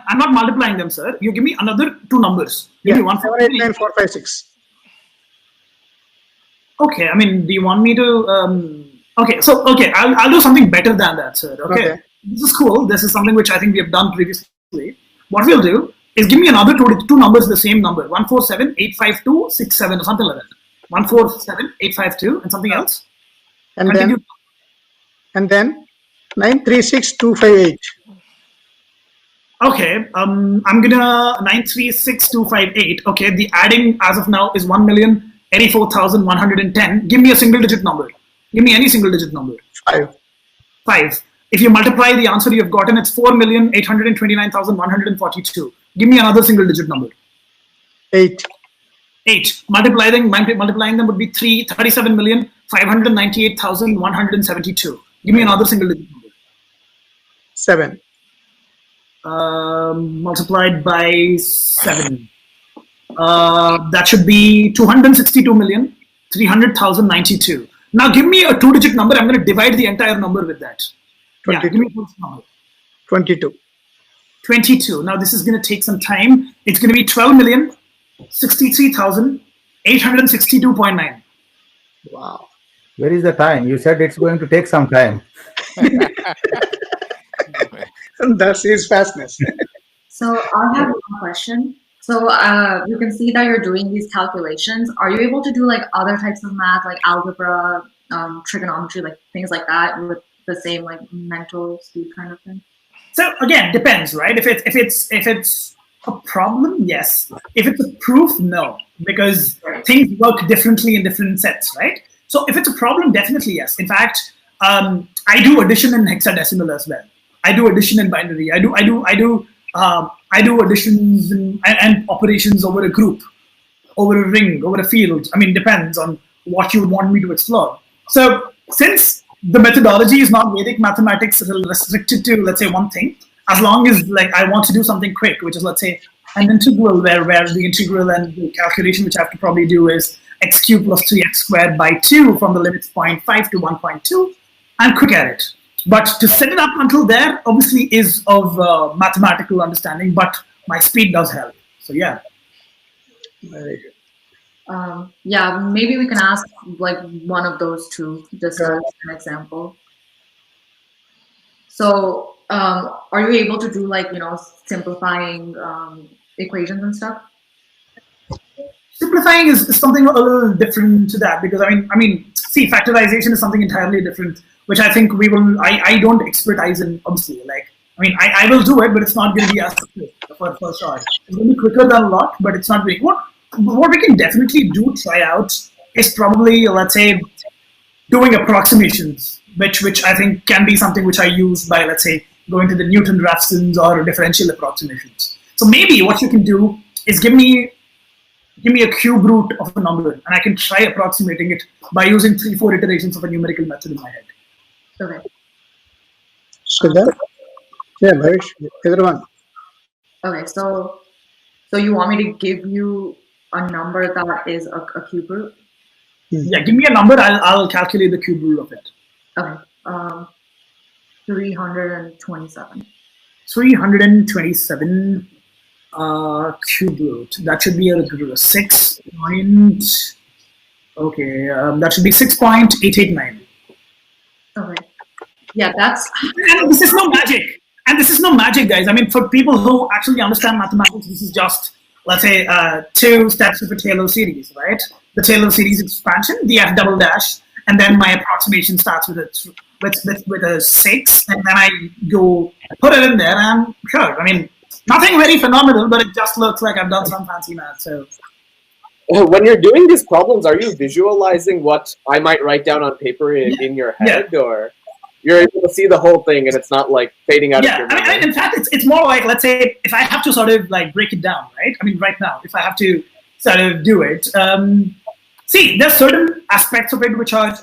I'm not multiplying them, sir. You give me another 2 numbers. Give me 148,9,456. Okay, I mean, do you want me to? Okay, so I'll do something better than that, sir. Okay, this is cool. This is something which I think we have done previously. What we'll do is give me another 2 numbers, the same number, 147,852,67 or something like that. 147,852 and something else. And then 936,258. Okay, I'm gonna 936,258. Okay, the adding as of now is 1,084,110. Give me a single digit number. Give me any single digit number. 5. If you multiply the answer you've gotten, it's 4,829,142. Give me another single digit number. 8. Multiplying them would be 37,598,172. Give me another single digit number. 7. Multiplied by 7. That should be 262,300,092. Now give me a 2-digit number. I'm going to divide the entire number with that. 22. Yeah, give me a number. 22. 22. Now this is going to take some time. It's going to be 12,063,862.9. Wow. Where is the time? You said it's going to take some time. That's his fastness. So I have one question. So you can see that you're doing these calculations. Are you able to do like other types of math, like algebra, trigonometry, like things like that, with the same like mental speed kind of thing? So again, depends, right? If it's a problem, yes. If it's a proof, no, because things work differently in different sets, right? So if it's a problem, definitely yes. In fact, I do addition in hexadecimal as well. I do addition in binary. I do additions and operations over a group, over a ring, over a field. I mean, depends on what you want me to explore. So since the methodology is not Vedic mathematics restricted to, let's say, one thing, as long as like I want to do something quick, which is, let's say, an integral where the integral and the calculation which I have to probably do is x cubed plus 3x squared by 2 from the limits 0.5 to 1.2, I'm quick at it. But to set it up until there, obviously, is of mathematical understanding, but my speed does help. So, yeah. Very good. Yeah, maybe we can ask like one of those two, just as an example. So, are you able to do like, simplifying equations and stuff? Simplifying is something a little different to that, because I mean, see, factorization is something entirely different, which I think I don't expertise in, obviously. Like, I mean, I will do it, but it's not going to be as quick for sure. It's going to be quicker than a lot, but it's not really. What we can definitely try out is probably, let's say, doing approximations, which I think can be something which I use by, let's say, going to the Newton-Raphson's or differential approximations. So maybe what you can do is give me a cube root of a number, and I can try approximating it by using 3-4 iterations of a numerical method in my head. Okay. Siddharth? Yeah, Bhavesh, either one. Okay, so you want me to give you a number that is a cube root? Yeah, give me a number. I'll calculate the cube root of it. Okay. 327. 327 cube root. That should be a 6 point. Okay, that should be 6.889. Okay. Yeah, that's. And this is no magic. And this is no magic, guys. I mean, for people who actually understand mathematics, this is just, let's say, 2 steps of a Taylor series, right? The Taylor series expansion, the F double dash, and then my approximation starts with a 6, and then I go put it in there, and I'm sure. I mean, nothing very phenomenal, but it just looks like I've done some fancy math. So, when you're doing these problems, are you visualizing what I might write down on paper in your head, or you're able to see the whole thing and it's not like fading out of your memory? I mean, in fact, it's more like, let's say, if I have to sort of like break it down, right? I mean, right now, if I have to sort of do it, see, there's certain aspects of it which are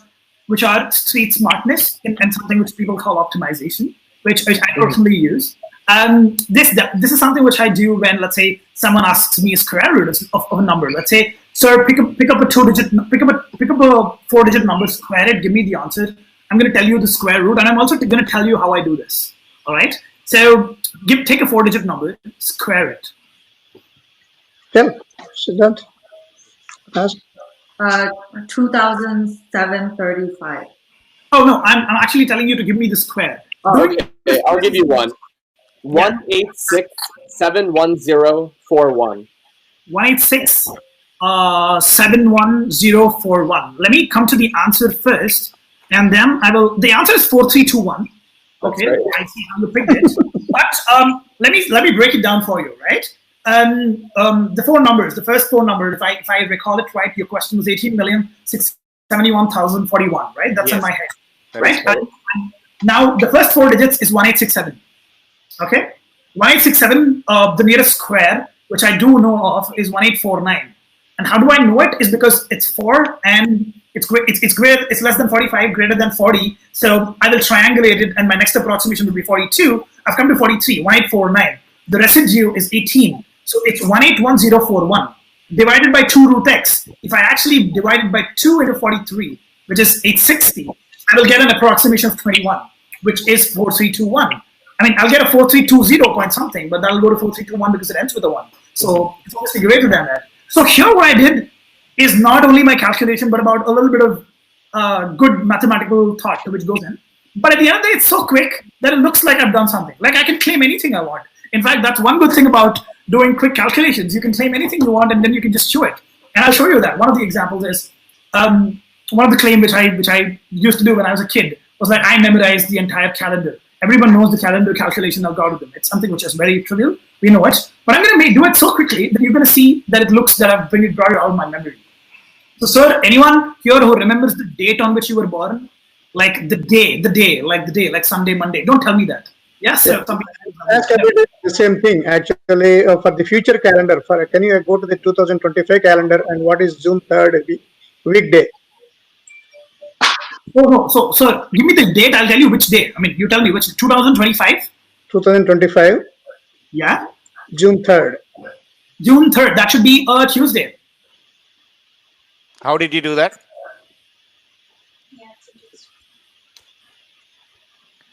street smartness and something which people call optimization, which I personally use. This is something which I do when, let's say, someone asks me a square root of a number. Let's say, sir, pick up a 4-digit number, square it, give me the answer. I'm going to tell you the square root, and I'm also going to tell you how I do this. All right. So take a 4-digit number, square it. Yeah, Siddharth. Ask. 2,735. Oh no, I'm actually telling you to give me the square. Oh, okay, I'll give you one. 186-71041. 186-71041. Let me come to the answer first, and then I will. The answer is 4321. Okay, right. I see how you picked it. But let me break it down for you, right? The 4 numbers, the first 4 numbers, if I recall it right, your question was 18,671,041, right? That's in my head, right? Now the first 4 digits is 1867. Okay, 1867. The nearest square, which I do know of, is 1849. And how do I know it? Is because it's 4 and it's less than 45, greater than 40. So I will triangulate it, and my next approximation will be 42. I've come to 43, 1849. The residue is 18. So it's 181041 divided by 2 root x. If I actually divide it by 2 into 43, which is 860, I will get an approximation of 21, which is 4321. I mean, I'll get a 4320 point something, but that'll go to 4321 because it ends with a 1. So it's obviously greater than that. So here what I did is not only my calculation, but about a little bit of good mathematical thought which goes in. But at the end of the day, it's so quick that it looks like I've done something. Like I can claim anything I want. In fact, that's one good thing about doing quick calculations. You can claim anything you want, and then you can just chew it. And I'll show you that. One of the examples is one of the claims which I used to do when I was a kid was that I memorized the entire calendar. Everyone knows the calendar calculation algorithm. It's something which is very trivial. We know it. But I'm going to do it so quickly that you're going to see that it looks that I've brought it out of my memory. So, sir, anyone here who remembers the date on which you were born? Like the day, like Sunday, Monday. Don't tell me that. Yes, sir. The same thing. Actually, for the future calendar, can you go to the 2025 calendar and what is June 3rd weekday? Oh, no. So, sir, give me the date. I'll tell you which day. I mean, you tell me which. 2025? 2025. Yeah. June 3rd. June 3rd. That should be a Tuesday. How did you do that?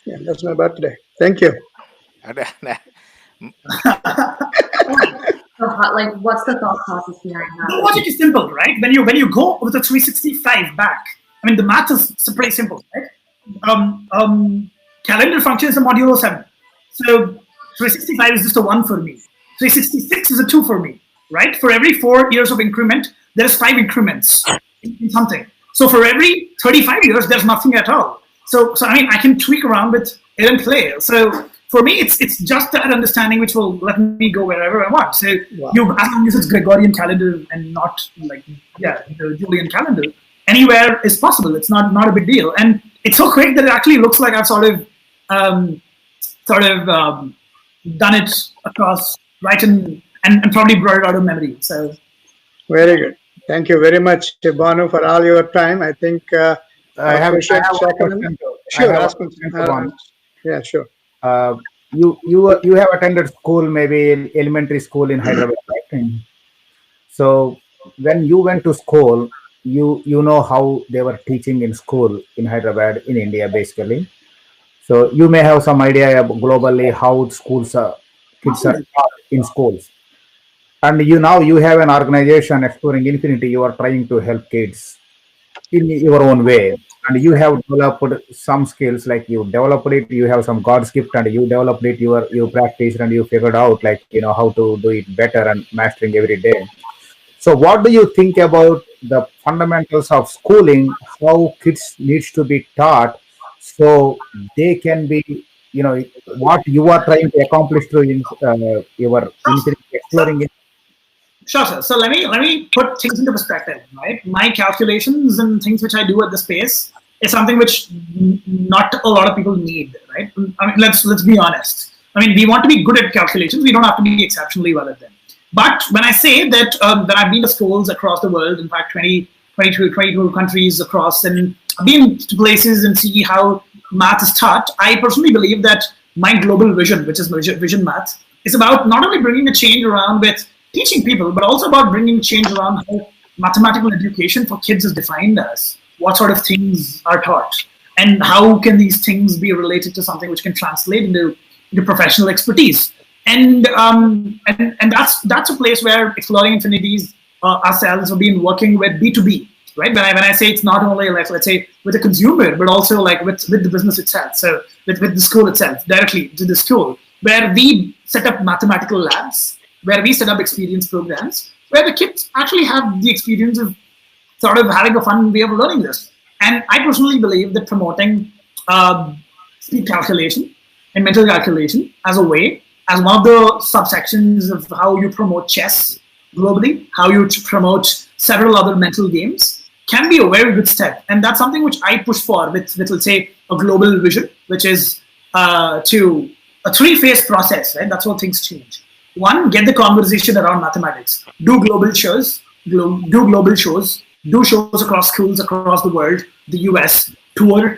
Yeah, that's my birthday. Thank you. So, like, what's the thought process behind that? The logic is simple, right? When you go with the 365 back, I mean, the math is pretty simple, right? Calendar function is a modulo 7. So 365 is just a 1 for me. 366 is a 2 for me, right? For every 4 years of increment, there's 5 increments in something. So for every 35 years, there's nothing at all. So I mean, I can tweak around with it and play. So for me, it's just that understanding which will let me go wherever I want. So as long as it's Gregorian calendar and not like the Julian calendar, anywhere is possible. It's not a big deal, and it's so quick that it actually looks like I've sort of done it across and probably brought it out of memory. So very good. Thank you very much, Bhanu, for all your time. I think I have one question. Sure. Yeah, sure. You have attended school, maybe elementary school in Hyderabad, right? So when you went to school, you know how they were teaching in school in Hyderabad in India, basically. So you may have some idea globally how schools kids are taught in schools. And you have an organization, Exploring Infinity. You are trying to help kids in your own way, and you have developed some skills. Like you developed it, you have some God's gift, and you developed it. You practiced and you figured out how to do it better and mastering every day. So what do you think about the fundamentals of schooling? How kids needs to be taught so they can be, what you are trying to accomplish through your Infinity Exploring. Sure, sir. So let me put things into perspective, right? My calculations and things which I do at the space is something which not a lot of people need, right? I mean, let's be honest. I mean, we want to be good at calculations. We don't have to be exceptionally well at them. But when I say that I've been to schools across the world, in fact, 22 countries across, and I've been to places and see how math is taught, I personally believe that my global vision, which is Vision Math, is about not only bringing a change around with teaching people, but also about bringing change around how mathematical education for kids is defined as, what sort of things are taught, and how can these things be related to something which can translate into professional expertise. And that's a place where Exploring Infinities ourselves have been working with B2B, right? When I say it's not only like, let's say, with the consumer, but also like with the business itself, so with the school itself, directly to the school, where we set up mathematical labs, where we set up experience programs, where the kids actually have the experience of sort of having a fun way of learning this. And I personally believe that promoting speed calculation and mental calculation as a way, as one of the subsections of how you promote chess globally, how you promote several other mental games, can be a very good step. And that's something which I push for with let's say, a global vision, which is to a three-phase process, right? That's how things change. One, get the conversation around mathematics. Do global shows, do shows across schools across the world, the US, tour,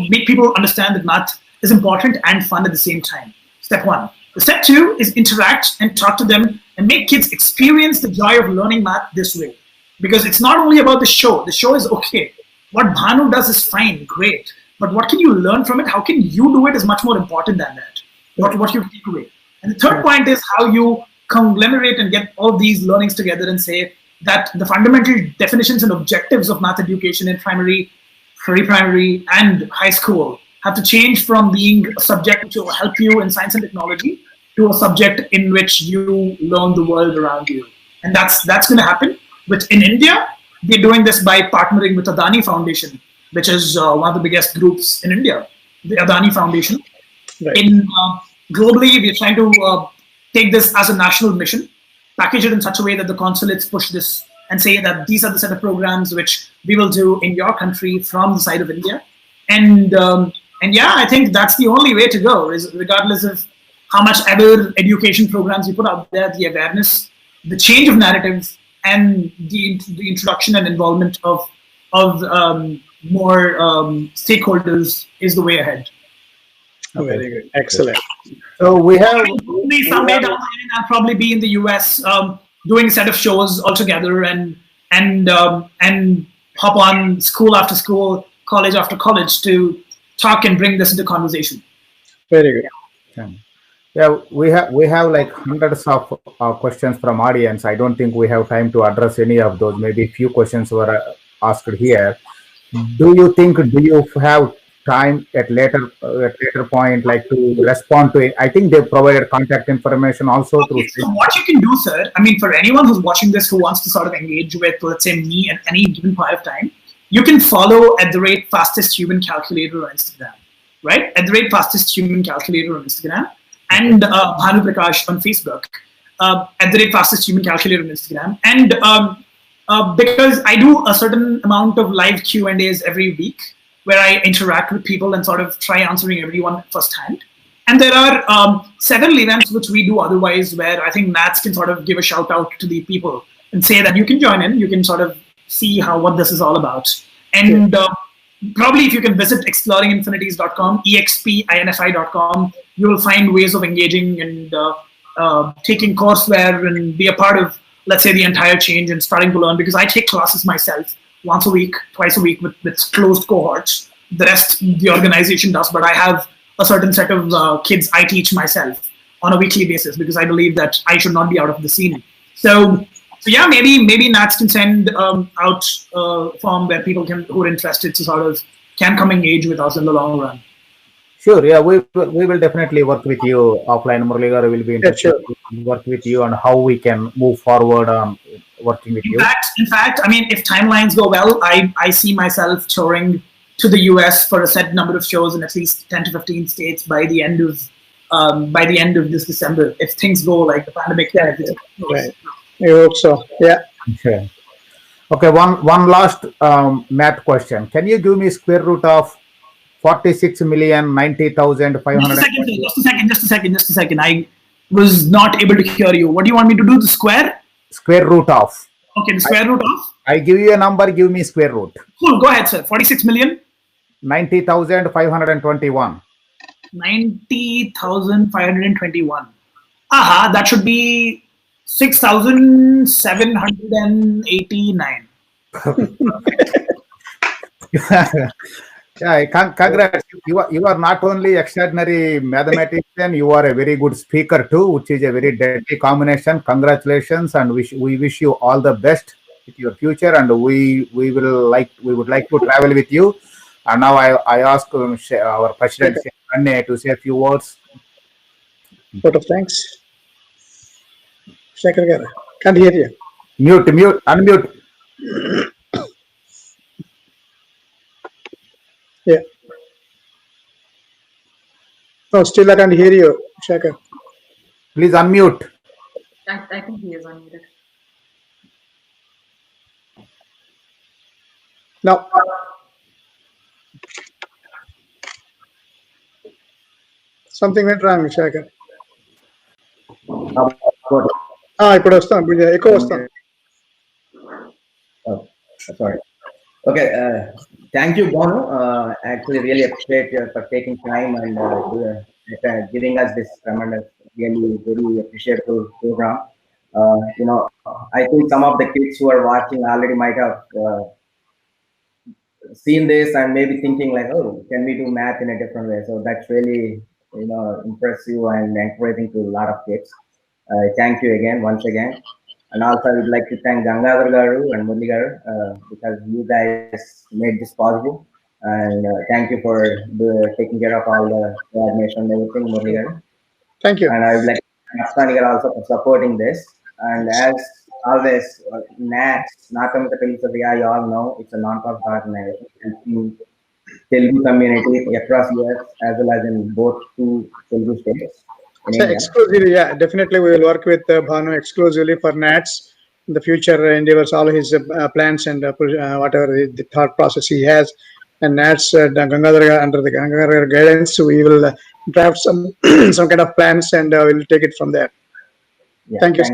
make people understand that math is important and fun at the same time. Step one. Step two is interact and talk to them and make kids experience the joy of learning math this way. Because it's not only about the show. The show is okay. What Bhanu does is fine, great. But what can you learn from it? How can you do it is much more important than that. What you take away. And the third point is how you conglomerate and get all these learnings together and say that the fundamental definitions and objectives of math education in primary, pre-primary, and high school have to change from being a subject which will help you in science and technology to a subject in which you learn the world around you. And that's going to happen. In India, they're doing this by partnering with Adani Foundation, which is one of the biggest groups in India, the Adani Foundation. Right. Globally, we're trying to take this as a national mission, package it in such a way that the consulates push this and say that these are the set of programs which we will do in your country from the side of India. And yeah, I think that's the only way to go, is regardless of how much ever education programs you put out there, the awareness, the change of narrative, and the introduction and involvement of more stakeholders is the way ahead. Okay. Very good. Excellent. So we have someday down the line, I'll probably be in the US doing a set of shows all together and hop on school after school, college after college to talk and bring this into conversation. Very good. Yeah, we have like hundreds of questions from audience. I don't think we have time to address any of those. Maybe a few questions were asked here. Do you have time at later point like to respond to it? I think they provided contact information also through. So what you can do, sir, I mean, for anyone who's watching this who wants to sort of engage with, let's say, me at any given point of time, you can follow @fastesthumancalculator on Instagram, right? @fastesthumancalculator on Instagram. and Bhanu Prakash on Facebook, at the rate fastest human calculator on Instagram. And because I do a certain amount of live Q&As every week where I interact with people and sort of try answering everyone firsthand. And there are several events which we do otherwise where I think Nats can sort of give a shout out to the people and say that you can join in, you can sort of see what this is all about. And probably if you can visit exploringinfinities.com, expinfi.com, you will find ways of engaging and taking courseware and be a part of, let's say, the entire change and starting to learn, because I take classes myself once a week, twice a week with closed cohorts. The rest the organization does, but I have a certain set of kids I teach myself on a weekly basis because I believe that I should not be out of the scene. So yeah, maybe Nats can send out a form where people who are interested to sort of can come engage with us in the long run. Sure, yeah, we will definitely work with you offline. Muraligaru will be interested to work with you on how we can move forward on working with you. In fact, I mean, if timelines go well, I see myself touring to the US for a set number of shows in at least 10 to 15 states by the end of this December, if things go like the pandemic. Right. I hope so. Yeah. Okay. Okay. One last math question. Can you give me square root of 46,090,500? Just a second. I was not able to hear you. What do you want me to do? The square? Square root of. Okay, the square root of? I give you a number, give me square root. Cool, go ahead, sir. 46 million? 90,521. 90,521. Aha, that should be 6,789. Yeah, congrats. You are not only extraordinary mathematician, you are a very good speaker too, which is a very deadly combination. Congratulations, and we wish you all the best with your future, and we would like to travel with you. And now I ask our president to say a few words. Vote of thanks. Shekhar garu, can't hear you. Unmute. Yeah. No, still I can't hear you, Shekhar. Please unmute. I think he is unmuted. No. Something went wrong, Shekhar. ఇప్పుడు వస్తాం ఎక్కువ వస్తాం. Sorry. Okay, thank you, Bhanu. Actually, really appreciate for taking time and giving us this tremendous, really very appreciable program. I think some of the kids who are watching already might have seen this and maybe thinking like, oh, can we do math in a different way? So that's really, impressive and encouraging to a lot of kids. Thank you again, once again. And also I would like to thank Gangadhar Garu and Murli Garu because you guys made this possible. And thank you for taking care of all the coordination and everything, Murli Garu. Thank you. And I would like to thank Asani Garu also for supporting this. And as always, NATS, Nakamita Telugu, you all know, it's a non-profit organization helping Telugu community across US as well as in both two Telugu states. Exclusively, yeah, definitely we will work with Bhanu exclusively for NATS in the future endeavors, all his plans and whatever the thought process he has. And NATS, Gangadhar, under the Gangadhar guidance, we will draft some kind of plans and we'll take it from there. Yeah, thank you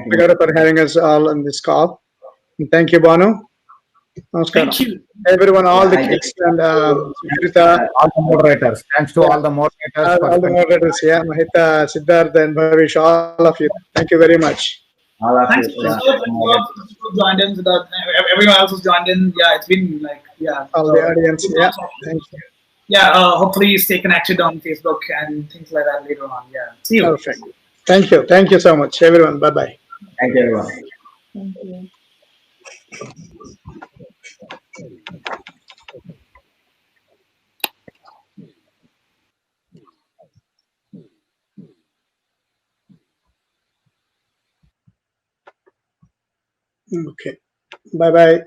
for having us all on this call. And thank you, Bhanu. Namaskaram. Thank you. Everyone, all the kids and all the moderators. Thanks to all the moderators. All the moderators, yeah, Mahita, Siddharth, and Bhavish, all of you. Thank you very much. All of Thanks you. for joined in. Everyone else who's joined in. Yeah, it's been like, yeah. All the audience, yeah. Thank you. Yeah, hopefully stay connected on Facebook and things like that later on. Yeah. See you. Perfect. Thank you. Thank you so much, everyone. Bye-bye. Thank you, everyone. Thank you. Okay. Bye-bye.